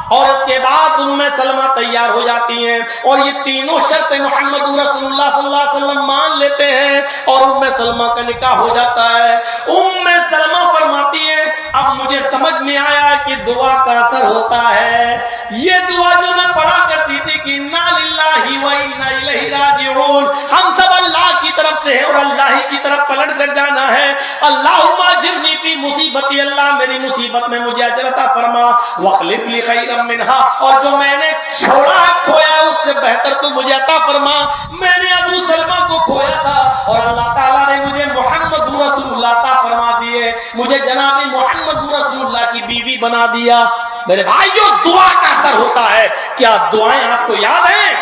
اور اس کے بعد ام سلمہ تیار ہو جاتی ہیں اور یہ تینوں شرط محمد رسول اللہ صلی اللہ علیہ وسلم مان لیتے ہیں اور ام سلمہ کا نکاح ہو جاتا ہے۔ ام سلمہ فرماتی ہیں اب مجھے سمجھ میں آیا کہ دعا کا اثر ہوتا ہے، یہ دعا جو میں پڑھا کرتی تھی کہ انا للہ و انا الیہ راجعون، ہم سب اللہ کی طرف سے ہیں اور اللہ ہی کی طرف پلٹ کر جانا ہے، اللہم اجرنی فی مصیبتی، اللہ میری مصیبت میں مجھے اجر عطا فرما، واخلف لی خیرا منہا، اور جو میں نے چھوڑا ہے کھویا ہے اس سے بہتر تو مجھے عطا فرما۔ میں نے ابو سلمہ کو کھویا تھا اور اللہ تعالیٰ نے مجھے محمد رسول اللہ عطا فرما دیے، مجھے جناب محمد رسول اللہ کی بیوی بنا دیا۔ میرے بھائیو دعا کا اثر ہوتا ہے، کیا دعائیں آپ کو یاد ہیں؟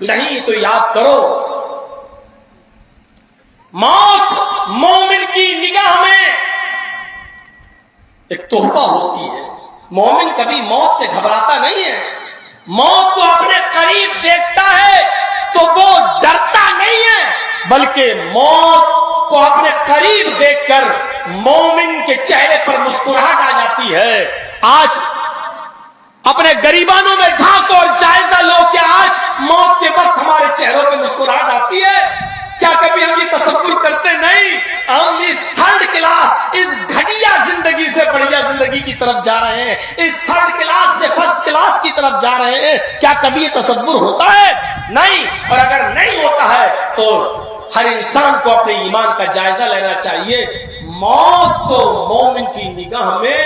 نہیں تو یاد کرو۔ موت مومن کی نگاہ میں ایک تحفہ ہوتی ہے، مومن کبھی موت سے گھبراتا نہیں ہے، موت کو اپنے قریب دیکھتا ہے تو وہ ڈرتا نہیں ہے، بلکہ موت کو اپنے قریب دیکھ کر مومن کے چہرے پر مسکراہٹ آ جاتی ہے۔ آج اپنے غریبانوں میں جھانکو اور جائزہ لو کہ آج موت کے وقت ہمارے چہروں پہ مسکراہٹ آتی ہے؟ کیا کبھی ہم یہ تصور کرتے نہیں ہم اس تھرڈ کلاس، اس گھٹیا زندگی سے بڑھیا زندگی کی طرف جا رہے ہیں، اس تھرڈ کلاس سے فرسٹ کلاس کی طرف جا رہے ہیں؟ کیا کبھی یہ تصور ہوتا ہے؟ نہیں، اور اگر نہیں ہوتا ہے تو ہر انسان کو اپنے ایمان کا جائزہ لینا چاہیے۔ موت تو مومن کی نگاہ میں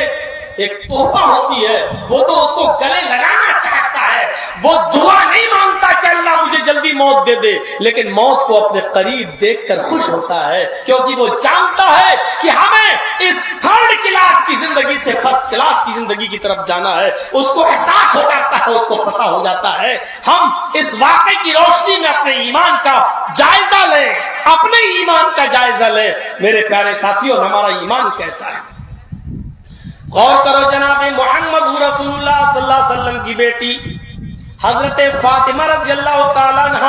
ایک تحفہ ہوتی ہے، وہ تو اس کو گلے لگانا چاہتا ہے، وہ دعا نہیں مانگتا کہ اللہ مجھے جلدی موت دے دے، لیکن موت کو اپنے قریب دیکھ کر خوش ہوتا ہے، کیونکہ وہ جانتا ہے کہ ہمیں اس تھرڈ کلاس کی زندگی سے فرسٹ کلاس کی زندگی کی طرف جانا ہے۔ اس کو احساس ہو جاتا ہے، اس کو پتہ ہو جاتا ہے۔ ہم اس واقعے کی روشنی میں اپنے ایمان کا جائزہ لیں، اپنے ایمان کا جائزہ لیں۔ میرے پیارے ساتھیوں، ہمارا ایمان کیسا ہے؟ غور کرو، جناب محمد رسول اللہ صلی اللہ علیہ وسلم کی بیٹی حضرت فاطمہ رضی اللہ تعالیٰ عنہ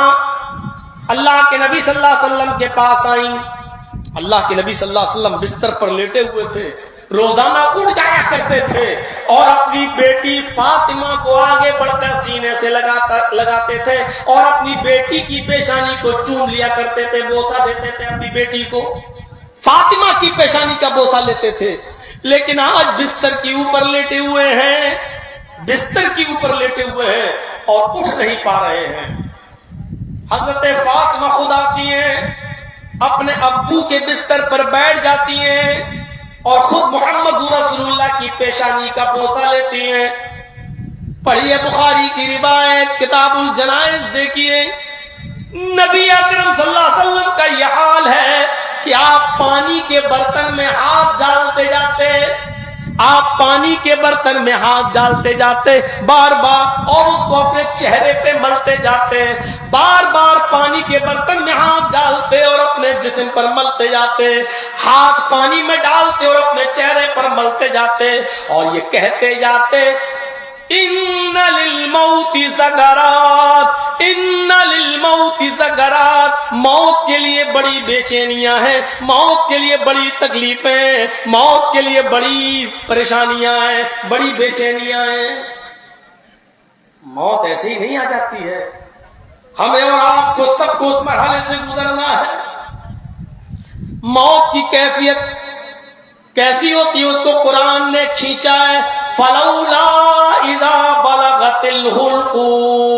اللہ کے نبی صلی اللہ علیہ وسلم کے پاس آئیں۔ اللہ کے نبی صلی اللہ علیہ وسلم بستر پر لیٹے ہوئے تھے، روزانہ اٹھ جایا کرتے تھے اور اپنی بیٹی فاطمہ کو آگے بڑھ کر سینے سے لگاتے تھے اور اپنی بیٹی کی پیشانی کو چوم لیا کرتے تھے، بوسہ دیتے تھے اپنی بیٹی کو، فاطمہ کی پیشانی کا بوسہ لیتے تھے۔ لیکن آج بستر کے اوپر لیٹے ہوئے ہیں، بستر کے اوپر لیٹے ہوئے ہیں اور اٹھ نہیں پا رہے ہیں۔ حضرت فاطمہ خود آتی ہیں، اپنے ابو کے بستر پر بیٹھ جاتی ہیں اور خود محمد رسول اللہ کی پیشانی کا بوسہ لیتی ہیں۔ پڑھیے بخاری کی روایت کتاب الجنائز، دیکھیے نبی اکرم صلی اللہ علیہ وسلم کا یہ حال ہے کہ آپ پانی کے برتن میں ہاتھ ڈالتے جاتے، آپ پانی کے برتن میں ہاتھ ڈالتے جاتے بار بار اور اس کو اپنے چہرے پہ ملتے جاتے، بار بار پانی کے برتن میں ہاتھ ڈالتے اور اپنے جسم پر ملتے جاتے، ہاتھ پانی میں ڈالتے اور اپنے چہرے پر ملتے جاتے اور یہ کہتے جاتے ان للموت سکرات، ان للموت سکرات، موت کے لیے بڑی بے چینیاں ہیں، موت کے لیے بڑی تکلیفیں ہیں، موت کے لیے بڑی پریشانیاں ہیں، بڑی بے چینیاں ہیں۔ موت ایسے ہی نہیں آ جاتی ہے، ہمیں اور آپ کو سب کو اس مرحلے سے گزرنا ہے۔ موت کی کیفیت کیسی ہوتی ہے اس کو قرآن نے کھینچا ہے، فلولا اذا بلغت الحلقوم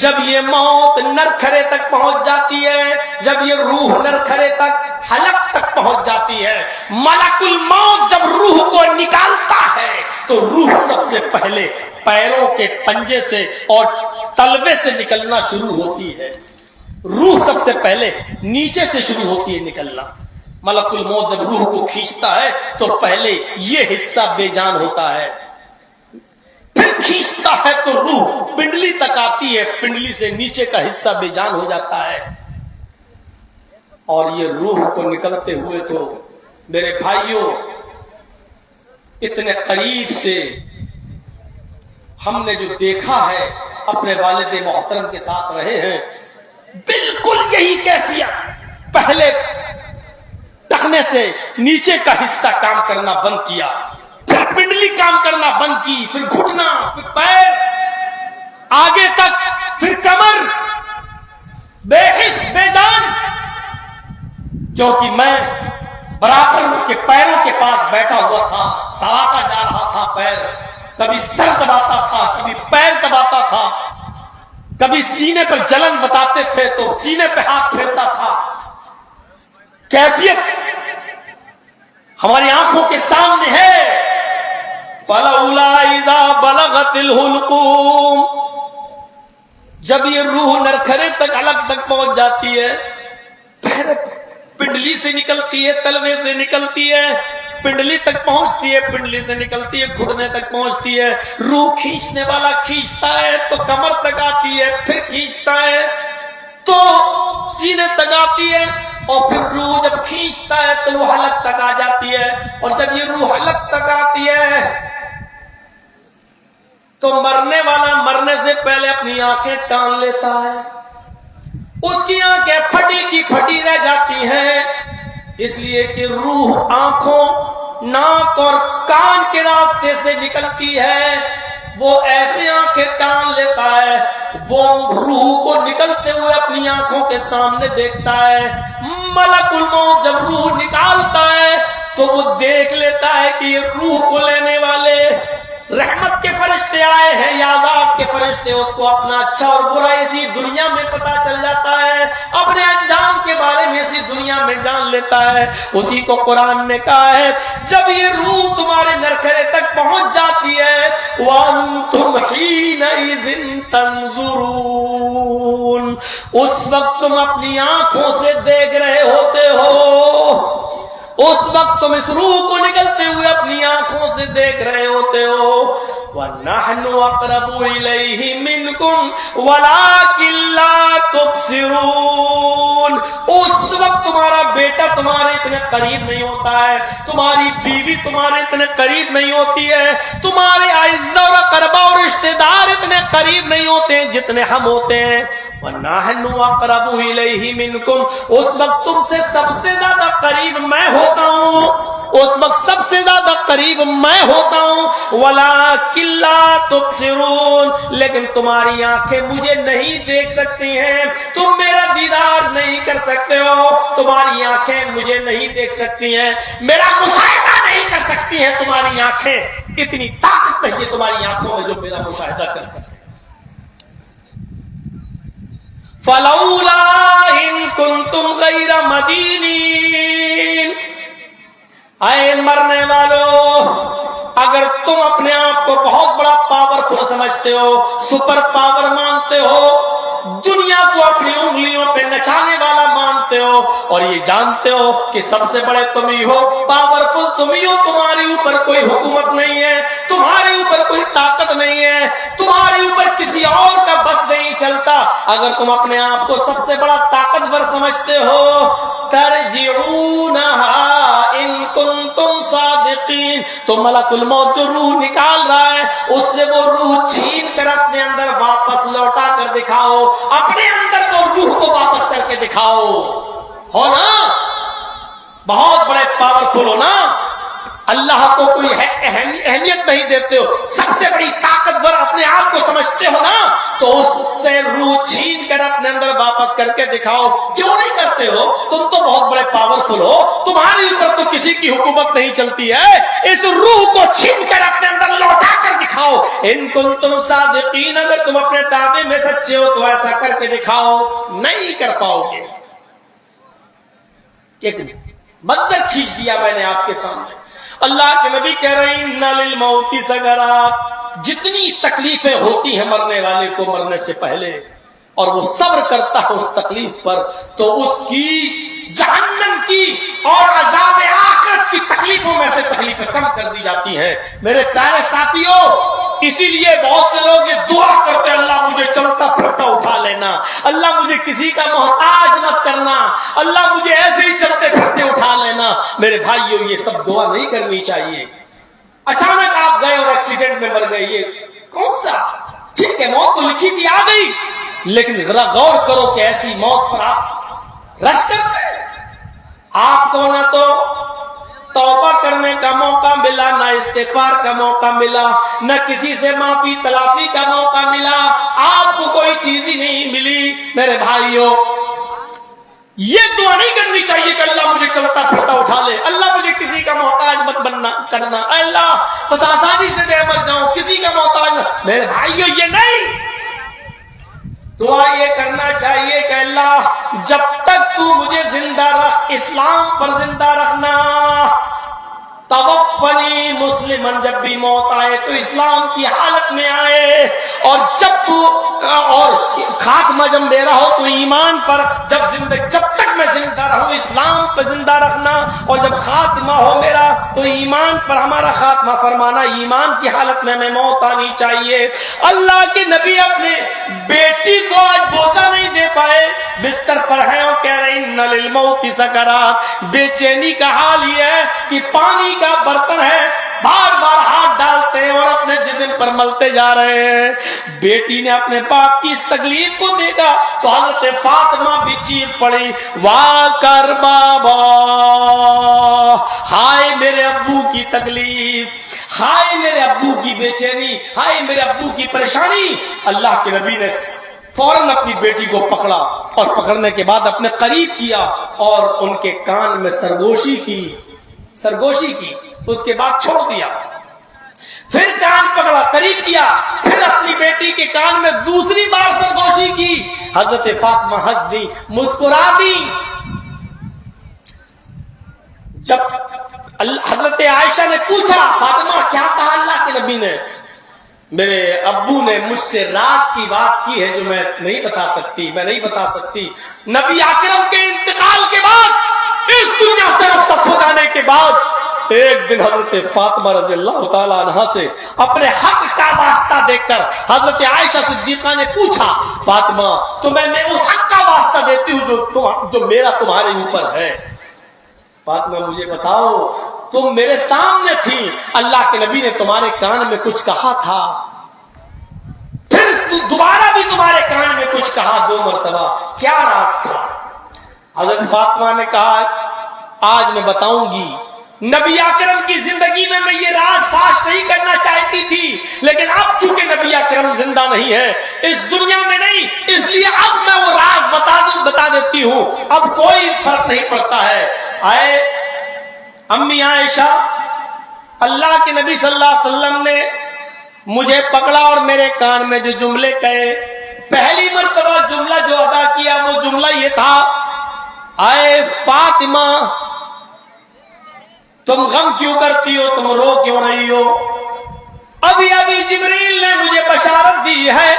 جب یہ موت نرکھرے تک پہنچ جاتی ہے، جب یہ روح نرکھرے تک حلق تک پہنچ جاتی ہے، ملک الموت جب روح کو نکالتا ہے تو روح سب سے پہلے پیروں کے پنجے سے اور تلوے سے نکلنا شروع ہوتی ہے۔ روح سب سے پہلے نیچے سے شروع ہوتی ہے نکلنا۔ ملک الموت جب روح کو کھینچتا ہے تو پہلے یہ حصہ بے جان ہوتا ہے، پھر کھینچتا ہے تو روح پنڈلی تک آتی ہے، پنڈلی سے نیچے کا حصہ بے جان ہو جاتا ہے۔ اور یہ روح کو نکلتے ہوئے تو میرے بھائیوں اتنے قریب سے ہم نے جو دیکھا ہے، اپنے والد محترم کے ساتھ رہے ہیں، بالکل یہی کیفیت۔ پہلے ٹخنے سے نیچے کا حصہ کام کرنا بند کیا، پھر پنڈلی کام کرنا بند کی، پھر گھٹنا، پھر پیر آگے تک، پھر کمر، بے حس بے جان۔ کیونکہ میں برابر کے پیروں کے پاس بیٹھا ہوا تھا، دباتا جا رہا تھا پیر، کبھی سر دباتا تھا، کبھی پیر دباتا تھا، کبھی سینے پر جلن بتاتے تھے تو سینے پہ ہاتھ پھیرتا تھا۔ کیفیت ہماری آنکھوں کے سامنے ہے۔ فَلَوْلَا إِذَا بَلَغَتِ الْحُلْقُومَ، جب یہ روح نرکھرے تک حلق تک پہنچ جاتی ہے، پھر پنڈلی سے نکلتی ہے، تلوے سے نکلتی ہے، پنڈلی تک پہنچتی ہے، پنڈلی سے نکلتی ہے، گھٹنے تک پہنچتی ہے، روح کھینچنے والا کھینچتا ہے تو کمر تک آتی ہے، پھر کھینچتا ہے تو سینے تک آتی ہے، اور پھر روح جب کھینچتا ہے تو وہ حلق تک آ جاتی ہے۔ اور جب یہ روح حلق تک آتی ہے تو مرنے والا مرنے سے پہلے اپنی آنکھیں ٹان لیتا ہے، اس کی آنکھیں پھٹی کی پھٹی رہ جاتی ہیں، اس لیے کہ روح آنکھوں، ناک اور کان کے راستے سے نکلتی ہے۔ وہ ایسے آنکھیں ٹان لیتا ہے، وہ روح کو نکلتے ہوئے اپنی آنکھوں کے سامنے دیکھتا ہے۔ ملک الموت جب روح نکالتا ہے تو وہ دیکھ لیتا ہے کہ یہ روح کو لینے والے رحمت کے فرشتے آئے ہیں یا عذاب کے فرشتے۔ اس کو اپنا اچھا اور برا اسی دنیا میں پتا چل جاتا ہے، اپنے انجام کے بارے میں اسی دنیا میں جان لیتا ہے۔ اسی کو قرآن نے کہا ہے جب یہ روح تمہارے نرکھرے تک پہنچ جاتی ہے وَأَنْتُمْ حِينَئِذٍ تَنْظُرُونَ، اس وقت تم اپنی آنکھوں سے دیکھ رہے ہوتے ہو، اس وقت تم اس روح کو نکلتے ہوئے اپنی آنکھوں سے دیکھ رہے ہوتے ہو۔ وَنَحْنُ أَقْرَبُ إِلَيْهِ مِنْكُمْ وَلَكِنْ لَا تُبْصِرُونَ، اس وقت تمہارا بیٹا تمہارے اتنے قریب نہیں ہوتا ہے، تمہاری بیوی تمہارے اتنے قریب نہیں ہوتی ہے، تمہارے اعزاء اور اقربا اور رشتہ دار اتنے قریب نہیں ہوتے ہیں جتنے ہم ہوتے ہیں۔ وَنَحْنُ أَقْرَبُ إِلَيْهِ مِنْكُمْ، اس وقت تم سے سب سے زیادہ قریب میں ہوتا ہوں، اس وقت سب سے زیادہ قریب میں ہوتا ہوں۔ وَلَكِنْ لَا تُبْصِرُونَ، لیکن تمہاری آنکھیں مجھے نہیں دیکھ سکتی ہیں، تم میرا دیدار نہیں کر سکتے ہو، تمہاری آنکھیں مجھے نہیں دیکھ سکتی ہیں، میرا مشاہدہ نہیں کر سکتی ہیں تمہاری آنکھیں، اتنی طاقت نہیں ہے تمہاری آنکھوں میں جو میرا مشاہدہ کر سکتے۔ فَلَوْلَا إِن كُنتُمْ غَيْرَ مَدِينِينَ، اے مرنے والو، اگر تم اپنے آپ کو بہت بڑا پاورفل سمجھتے ہو، سپر پاور مانتے ہو، دنیا کو اپنی انگلیوں پہ نچانے والا مانتے ہو، اور یہ جانتے ہو کہ سب سے بڑے تم ہی ہو، پاورفل تم ہی ہو، تمہارے اوپر کوئی حکومت نہیں ہے، تمہارے اوپر کوئی طاقت نہیں ہے، تمہارے اوپر کسی اور کا بس نہیں چلتا، اگر تم اپنے آپ کو سب سے بڑا طاقتور سمجھتے ہو، ترجعونها ان کنتم صادقین، تو ملک الموت جو روح نکال رہا ہے اس سے وہ روح چھین کر اپنے اندر واپس لوٹا کر دکھاؤ، اپنے اندر وہ روح کو واپس کر کے دکھاؤ۔ ہو نا بہت بڑے پاورفل ہو نا، اللہ کو کوئی اہمیت نہیں دیتے ہو، سب سے بڑی طاقتور اپنے آپ کو سمجھتے ہو نا، تو اس سے روح چھین کر اپنے اندر واپس کر کے دکھاؤ۔ کیوں نہیں کرتے ہو؟ تم تو بہت بڑے پاورفل ہو، تمہارے اوپر تو کسی کی حکومت نہیں چلتی ہے، اس روح کو چھین کر اپنے اندر لوٹا کر دکھاؤ، ان کنتم صادقین، اگر تم اپنے دعوے میں سچے ہو تو ایسا کر کے دکھاؤ. نہیں کر پاؤ گے. ایک منظر کھینچ دیا میں نے آپ کے سامنے. اللہ کے نبی کہہ رہے ہیں ان للموت سکرات، جتنی تکلیفیں ہوتی ہیں مرنے والے کو مرنے سے پہلے، اور وہ صبر کرتا ہے اس تکلیف پر، تو اس کی جہنم کی اور عذاب آخرت کی تکلیفوں میں سے تکلیفیں کم کر دی جاتی ہیں. میرے پیارے ساتھیوں، اسی لیے بہت سے لوگ یہ دعا کرتے ہیں اللہ مجھے چلتا پھرتا اٹھا لینا، اللہ مجھے کسی کا محتاج مت کرنا، اللہ مجھے ایسے ہی چلتے پھرتے اٹھا لینا. میرے بھائیوں، یہ سب دعا نہیں کرنی چاہیے. اچانک آپ گئے اور ایکسیڈنٹ میں مر گئے، یہ کون سا؟ ٹھیک ہے موت تو لکھی تھی، آ گئی، لیکن غور کرو کہ ایسی موت پر آپ رش کرتے ہیں. آپ کو نہ تو توبہ کرنے کا موقع ملا، نہ استغفار کا موقع ملا، نہ کسی سے معافی تلافی کا موقع ملا، آپ کو کوئی چیز ہی نہیں ملی. میرے بھائیوں، یہ دعا نہیں کرنی چاہیے کہ اللہ مجھے چلتا پھرتا اٹھا لے، اللہ مجھے کسی کا محتاج مت بننا کرنا، اللہ بس آسانی سے دے مر جاؤں، کسی کا محتاج نہ. میرے بھائیوں، یہ نہیں. دعا یہ کرنا چاہیے کہ اللہ جب تک تو مجھے زندہ رکھ، اسلام پر زندہ رکھنا. توفنی مسلمن، جب بھی موت آئے تو اسلام کی حالت میں آئے، اور جب خاتمہ جب میرا ہو تو ایمان پر، جب تک میں زندہ رہوں اسلام پر زندہ رکھنا، اور جب خاتمہ ہو میرا تو ایمان پر ہمارا خاتمہ فرمانا. ایمان کی حالت میں ہمیں موت آنی چاہیے. اللہ کے نبی اپنے بیٹی کو آج بوسہ نہیں دے پائے، بستر پر ہیں اور کہہ رہے ہیں ان للموت سکرات. بے چینی کا حال یہ ہے کہ پانی کا برتن ہے، بار بار ہاتھ ڈالتے ہیں اور اپنے جسم پر ملتے جا رہے ہیں. بیٹی نے اپنے باپ کی اس تکلیف کو دیکھا تو حضرت فاطمہ بھی چیخ پڑی، واہ کر بابا، ہائے میرے ابو کی تکلیف، ہائے میرے ابو کی بے چینی، ہائے میرے ابو کی پریشانی. اللہ کے نبی نے فوراً اپنی بیٹی کو پکڑا، اور پکڑنے کے بعد اپنے قریب کیا اور ان کے کان میں سرگوشی کی، اس کے بعد چھوڑ دیا. پھر کان پکڑا، قریب کیا، پھر اپنی بیٹی کے کان میں دوسری بار سرگوشی کی. حضرت فاطمہ ہنس دی، مسکرا دی. جب حضرت عائشہ نے پوچھا فاطمہ کیا کہا اللہ کے نبی نے؟ میرے ابو نے مجھ سے راز کی بات کی ہے جو میں نہیں بتا سکتی. نبی اکرم کے انتقال کے بعد، اس دنیا سے رخصت ہو جانے کے بعد، ایک دن حضرت فاطمہ رضی اللہ تعالی عنہا سے اپنے حق کا واسطہ دیکھ کر حضرت عائشہ صدیقہ نے پوچھا فاطمہ تو میں اس حق کا واسطہ دیتی ہوں جو میرا تمہارے اوپر ہے. فاطمہ مجھے بتاؤ، تم میرے سامنے تھی، اللہ کے نبی نے تمہارے کان میں کچھ کہا تھا، پھر دوبارہ بھی تمہارے کان میں کچھ کہا 2 مرتبہ، کیا راز تھا؟ حضرت فاطمہ نے کہا آج میں بتاؤں گی. نبی اکرم کی زندگی میں میں یہ راز فاش نہیں کرنا چاہتی تھی، لیکن اب چونکہ نبی اکرم زندہ نہیں ہے، اس دنیا میں نہیں، اس لیے اب میں وہ راز بتا دیتی ہوں. اب کوئی فرق نہیں پڑتا ہے. آئے امی عائشہ، اللہ کے نبی صلی اللہ علیہ وسلم نے مجھے پکڑا اور میرے کان میں جو جملے کہے، پہلی مرتبہ جملہ جو ادا کیا وہ جملہ یہ تھا، آئے فاطمہ تم غم کیوں کرتی ہو، تم رو کیوں رہی ہو؟ ابھی جبریل نے مجھے بشارت دی ہے،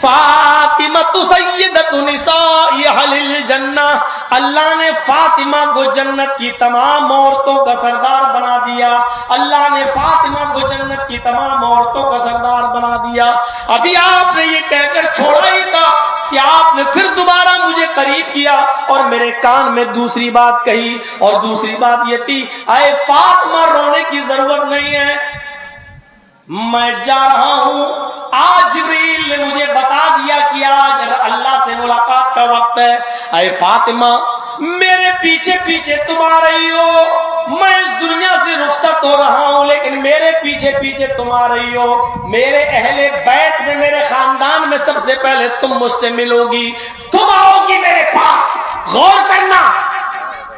فاطمہ سیدۃ نساء اہل الجنہ، اللہ نے فاطمہ کو جنت کی تمام عورتوں کا سردار بنا دیا. اللہ نے فاطمہ کو جنت کی تمام عورتوں کا سردار بنا دیا. ابھی آپ نے یہ کہہ کر چھوڑا ہی تھا کہ آپ نے پھر دوبارہ مجھے قریب کیا اور میرے کان میں دوسری بات کہی، اور دوسری بات یہ تھی، اے فاطمہ رونے کی ضرورت نہیں ہے، میں جا رہا ہوں. آج جبریل نے مجھے بتا دیا کہ آج اللہ سے ملاقات کا وقت ہے. اے فاطمہ میرے پیچھے پیچھے تم آ رہی ہو، میں اس دنیا سے رخصت ہو رہا ہوں لیکن میرے پیچھے پیچھے تم آ رہی ہو. میرے اہل بیت میں، میرے خاندان میں سب سے پہلے تم مجھ سے ملو گی، تم آؤ گی میرے پاس. غور کرنا،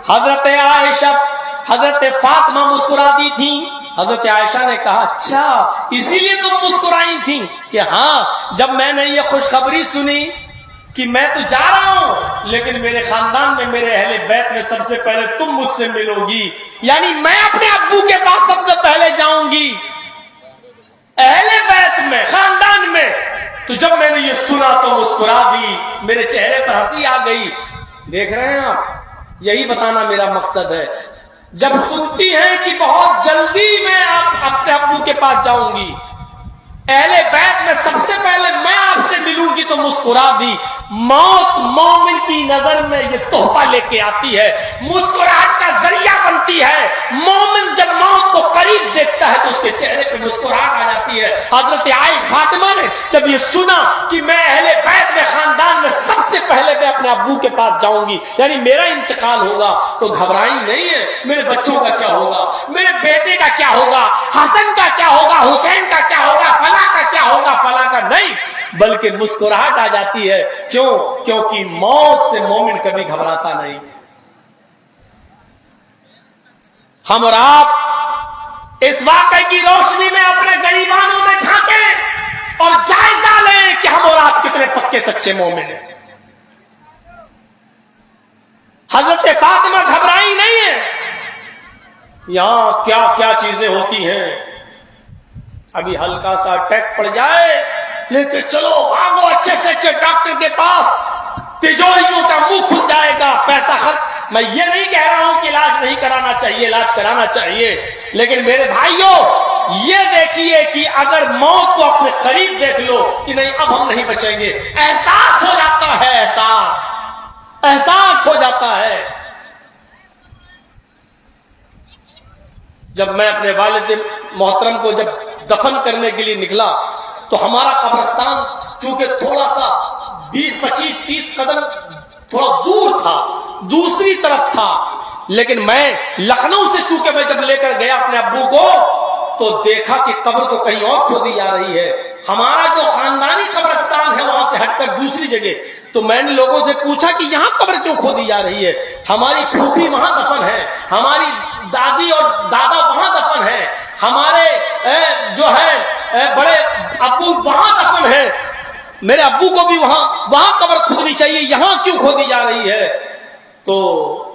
حضرت عائشہ، حضرت فاطمہ مسکرا دی تھی. حضرت عائشہ نے کہا اچھا اسی لیے تم مسکرائی تھیں کہ ہاں جب میں نے یہ خوشخبری سنی کہ میں تو جا رہا ہوں لیکن میرے خاندان میں میرے اہل بیت میں سب سے پہلے تم مجھ سے ملو گی، یعنی میں اپنے ابو کے پاس سب سے پہلے جاؤں گی اہل بیت میں، خاندان میں۔ تو جب میں نے یہ سنا تو مسکرا دی، میرے چہرے پر ہنسی آ گئی۔ دیکھ رہے ہیں آپ، یہی بتانا میرا مقصد ہے۔ جب سنتی ہیں کہ بہت جلدی میں آپ اپنے ابو کے پاس جاؤں گی، اہل بیت میں سب سے پہلے میں آپ سے ملوں گی، تو مسکرا دی۔ موت مومن کی نظر میں یہ تحفہ لے کے آتی ہے، مسکراہٹ کا ذریعہ بنتی ہے۔ مومن جب موت کو قریب دیکھتا ہے تو اس کے چہرے پہ مسکراہٹ آ جاتی ہے۔ حضرت عائشہ فاطمہ نے جب یہ سنا کہ میں اہل بیت میں خاندان میں سب سے پہلے میں اپنے ابو کے پاس جاؤں گی، یعنی میرا انتقال ہوگا، تو گھبرائی نہیں ہے میرے بچوں کا کیا ہوگا، میرے بیٹے کا کیا ہوگا، حسن کا کیا ہوگا، حسین کا کیا ہوگا، فلاں کا کیا ہوگا، فلاں کا نہیں، بلکہ مسکراہٹ آ جاتی ہے۔ کیوں؟ کیونکہ موت سے مومن کبھی گھبراتا نہیں۔ ہم اور آپ اس واقعے کی روشنی میں اپنے گریبانوں میں جھانکیں اور جائزہ لیں کہ ہم اور آپ کتنے پکے سچے مومن ہیں۔ حضرت فاطمہ گھبرائی نہیں ہے۔ یہاں کیا کیا چیزیں ہوتی ہیں، ابھی ہلکا سا اٹیک پڑ جائے لے کے چلو بھاگو اچھے سے اچھے ڈاکٹر کے پاس، تجوریوں کا منہ کھل جائے گا، پیسہ خرچ۔ میں یہ نہیں کہہ رہا ہوں کہ علاج نہیں کرانا چاہیے، علاج کرانا چاہیے، لیکن میرے بھائیوں یہ دیکھیے کہ اگر موت کو اپنے قریب دیکھ لو کہ نہیں اب ہم نہیں بچیں گے، احساس ہو جاتا ہے، احساس ہو جاتا ہے۔ جب میں اپنے والد محترم کو جب دفن کرنے کے لیے نکلا تو ہمارا قبرستان چونکہ تھوڑا سا 20-25-30 قدم تھوڑا دور تھا، دوسری طرف تھا، لیکن میں لکھنؤ سے چونکہ میں جب لے کر گیا اپنے ابو کو تو دیکھا کہ قبر تو کہیں اور کھودی جا رہی ہے، ہمارا جو خاندانی قبرستان ہے وہاں سے ہٹ کر دوسری جگہ۔ تو میں نے لوگوں سے پوچھا کہ یہاں قبر کیوں کھودی جا رہی ہے؟ ہماری پھوپھی وہاں دفن ہے، ہماری دادی اور دادا وہاں دفن ہے، ہمارے جو ہے بڑے ابو وہاں دفن ہے، میرے ابو کو بھی وہاں قبر کھودنی چاہیے، یہاں کیوں کھودی جا رہی ہے؟ تو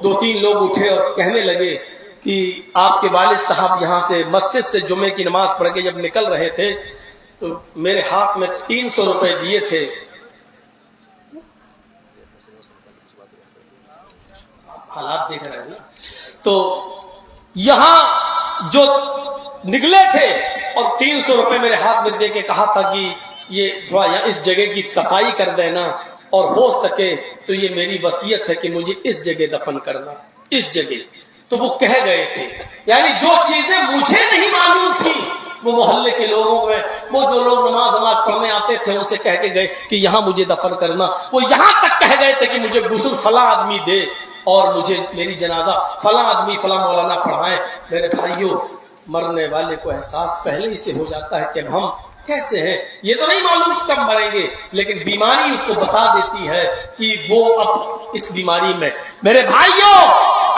2-3 لوگ اٹھے اور کہنے لگے کہ آپ کے والد صاحب یہاں سے مسجد سے جمعے کی نماز پڑھ کے جب نکل رہے تھے تو میرے ہاتھ میں 300 روپے دیے تھے۔ حالات دیکھ رہے ہیں نا، تو یہاں جو نکلے تھے اور 300 روپے میرے ہاتھ میں دے کے کہا تھا کہ یہ تھوڑا یہاں اس جگہ کی صفائی کر دینا، اور ہو سکے تو یہ میری وصیت ہے کہ مجھے اس جگہ دفن کرنا، اس جگہ۔ تو وہ کہہ گئے تھے، یعنی جو چیزیں مجھے نہیں معلوم تھی وہ محلے کے لوگوں میں، وہ جو لوگ نماز پڑھنے آتے تھے ان سے کہہ کے گئے کہ یہاں مجھے دفن کرنا۔ وہ یہاں تک کہہ گئے تھے کہ مجھے غسل فلاں آدمی دے اور مجھے میری جنازہ فلاں آدمی فلاں مولانا پڑھائیں۔ میرے بھائیوں، مرنے والے کو احساس پہلے ہی سے ہو جاتا ہے کہ اب ہم کیسے ہیں، یہ تو نہیں معلوم کہ کب مریں گے، لیکن بیماری اس کو بتا دیتی ہے کہ وہ اب اس بیماری میں۔ میرے بھائیوں،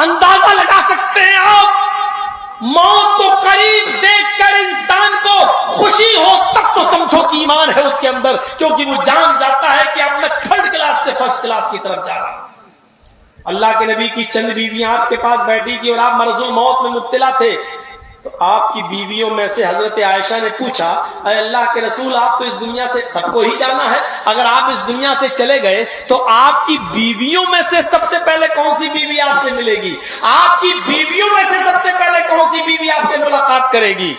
اندازہ لگا سکتے ہیں آپ، موت کو قریب دیکھ کر انسان کو خوشی ہو تب تو سمجھو کہ ایمان ہے اس کے اندر، کیونکہ وہ جان جاتا ہے کہ اب میں تھرڈ کلاس سے فرسٹ کلاس کی طرف جا رہا ہوں۔ اللہ کے نبی کی چند بیویاں آپ کے پاس بیٹھی تھی اور آپ مرض الموت میں مبتلا تھے، تو آپ کی بیویوں میں سے حضرت عائشہ نے پوچھا، اے اللہ کے رسول، آپ تو اس دنیا سے سب کو ہی جانا ہے، اگر آپ اس دنیا سے چلے گئے تو آپ کی بیویوں میں سے سب سے پہلے کون سی بیوی آپ سے ملے گی؟ آپ کی بیویوں میں سے سب سے پہلے کون سی بیوی آپ سے ملاقات کرے گی؟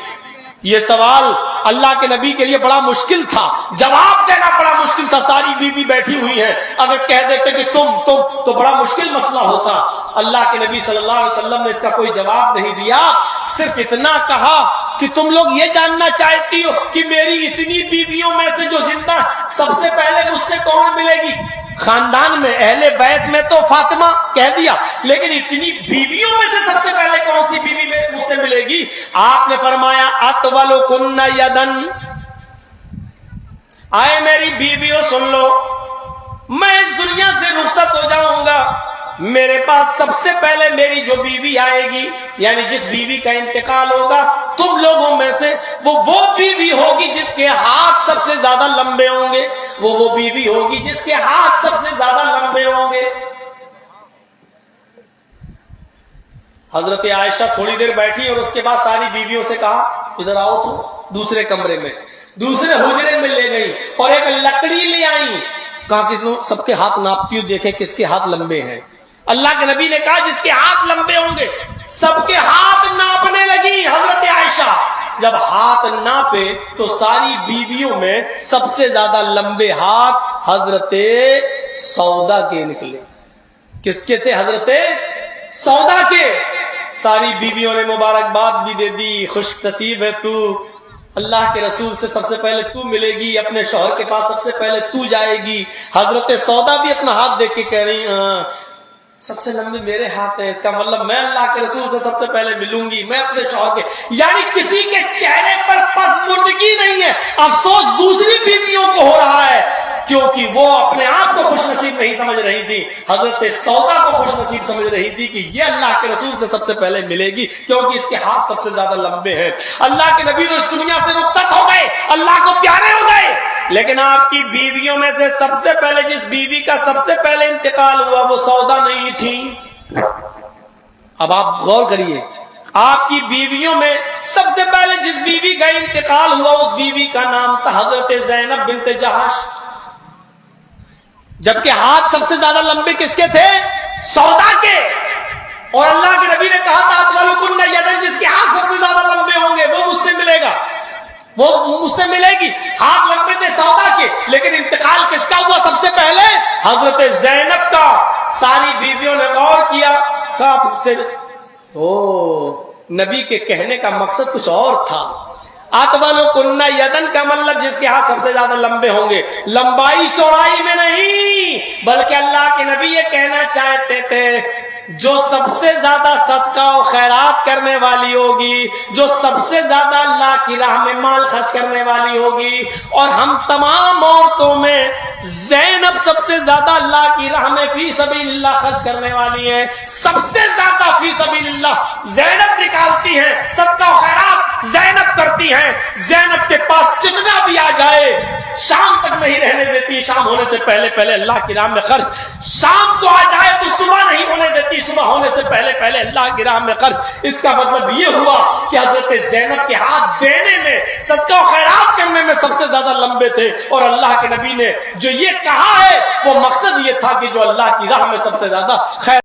یہ سوال اللہ کے نبی کے لیے بڑا مشکل تھا، جواب دینا بڑا مشکل تھا۔ ساری بیوی بیٹھی ہوئی ہیں، اگر کہہ دیتے کہ تم تو بڑا مشکل مسئلہ ہوتا۔ اللہ کے نبی صلی اللہ علیہ وسلم نے اس کا کوئی جواب نہیں دیا، صرف اتنا کہا کہ تم لوگ یہ جاننا چاہتی ہو کہ میری اتنی بیویوں میں سے جو زندہ سب سے پہلے مجھ سے کون ملے گی؟ خاندان میں اہل بیت میں تو فاطمہ کہہ دیا، لیکن اتنی بیویوں میں سے سب سے پہلے کون سی بیوی مجھ سے ملے گی؟ آپ نے فرمایا اطولکن یدن، آئے میری بیویوں سن لو، میں اس دنیا سے رخصت ہو جاؤں گا، میرے پاس سب سے پہلے میری جو بیوی آئے گی، یعنی جس بیوی کا انتقال ہوگا تم لوگوں میں سے، وہ بیوی ہوگی جس کے ہاتھ زیادہ لمبے ہوں گے وہ بیوی ہوگی جس کے ہاتھ سب سے زیادہ لمبے ہوں گے۔ حضرت عائشہ تھوڑی دیر بیٹھی اور اس کے بعد ساری بیویوں سے کہا ادھر آؤ تو، دوسرے کمرے میں، دوسرے حجرے میں لے گئی اور ایک لکڑی لے آئی، کہا کہ سب کے ہاتھ ناپتی ہوں، دیکھیں کس کے ہاتھ لمبے ہیں۔ اللہ کے نبی نے کہا جس کے ہاتھ لمبے ہوں گے، سب کے ہاتھ ناپنے لگی حضرت عائشہ۔ جب ہاتھ ناپے تو ساری بیویوں میں سب سے زیادہ لمبے ہاتھ حضرت سودا کے نکلے۔ کس کے تھے؟ حضرت سودا کے۔ ساری بیویوں نے مبارکباد بھی دے دی، خوش نصیب ہے تو، اللہ کے رسول سے سب سے پہلے تو ملے گی، اپنے شوہر کے پاس سب سے پہلے تو جائے گی۔ حضرت سودا بھی اپنا ہاتھ دیکھ کے کہہ رہی ہاں سب سے لمبے میرے ہاتھ ہیں، اس کا مطلب میں اللہ کے رسول سے سب سے پہلے ملوں گی، میں اپنے شوہر کے۔ یعنی کسی کے چہرے پر پسماندگی نہیں ہے، افسوس دوسری بیویوں کو ہو رہا ہے کیونکہ وہ اپنے آپ کو خوش نصیب نہیں سمجھ رہی تھی، حضرت سودا کو خوش نصیب سمجھ رہی تھی کہ یہ اللہ کے رسول سے سب سے پہلے ملے گی کیونکہ اس کے ہاتھ سب سے زیادہ لمبے ہیں۔ اللہ کے نبی تو اس دنیا سے رخصت ہو گئے، اللہ کو پیارے ہو گئے، لیکن آپ کی بیویوں میں سے سب سے پہلے جس بیوی کا سب سے پہلے انتقال ہوا وہ سودا نہیں تھی۔ اب آپ غور کریے، آپ کی بیویوں میں سب سے پہلے جس بیوی کا انتقال ہوا اس بیوی کا نام تھا حضرت زینب بنت جہش، جبکہ ہاتھ سب سے زیادہ لمبے کس کے تھے؟ سودا کے۔ اور اللہ کے نبی نے کہا تھا اطولکن یدن، جس کے ہاتھ سب سے زیادہ لمبے ہوں گے وہ مجھ سے ملے گا، وہ مجھ سے ملے گی۔ ہاتھ لمبے تھے سودا کے، لیکن انتقال کس کا ہوا سب سے پہلے؟ حضرت زینب کا۔ ساری بیویوں نے غور کیا، کہا نبی کے کہنے کا مقصد کچھ اور تھا۔ اطولکن یدن کا مطلب جس کے ہاتھ سب سے زیادہ لمبے ہوں گے، لمبائی چوڑائی میں نہیں، بلکہ اللہ کے نبی یہ کہنا چاہتے تھے جو سب سے زیادہ صدقہ و خیرات کرنے والی ہوگی، جو سب سے زیادہ اللہ کی راہ میں مال خرچ کرنے والی ہوگی، اور ہم تمام عورتوں میں زینب سب سے زیادہ اللہ کی راہ میں فی سبیل اللہ خرچ کرنے والی ہے، سب سے زیادہ فی سبیل اللہ زینب نکالتی ہیں، صدقہ و خیرات زینب کرتی ہیں۔ زینب کے پاس جتنا بھی آ جائے شام تک نہیں رہنے دیتی، شام ہونے سے پہلے پہلے اللہ کی راہ میں خرچ، شام کو آ جائے تو صبح نہیں ہونے دیتی، صبح ہونے سے پہلے پہلے اللہ کی راہ میں خرچ۔ اس کا مطلب یہ ہوا کہ حضرت زینب کے ہاتھ دینے میں، صدقہ و خیرات کرنے میں سب سے زیادہ لمبے تھے، اور اللہ کے نبی نے جو یہ کہا ہے وہ مقصد یہ تھا کہ جو اللہ کی راہ میں سب سے زیادہ خیر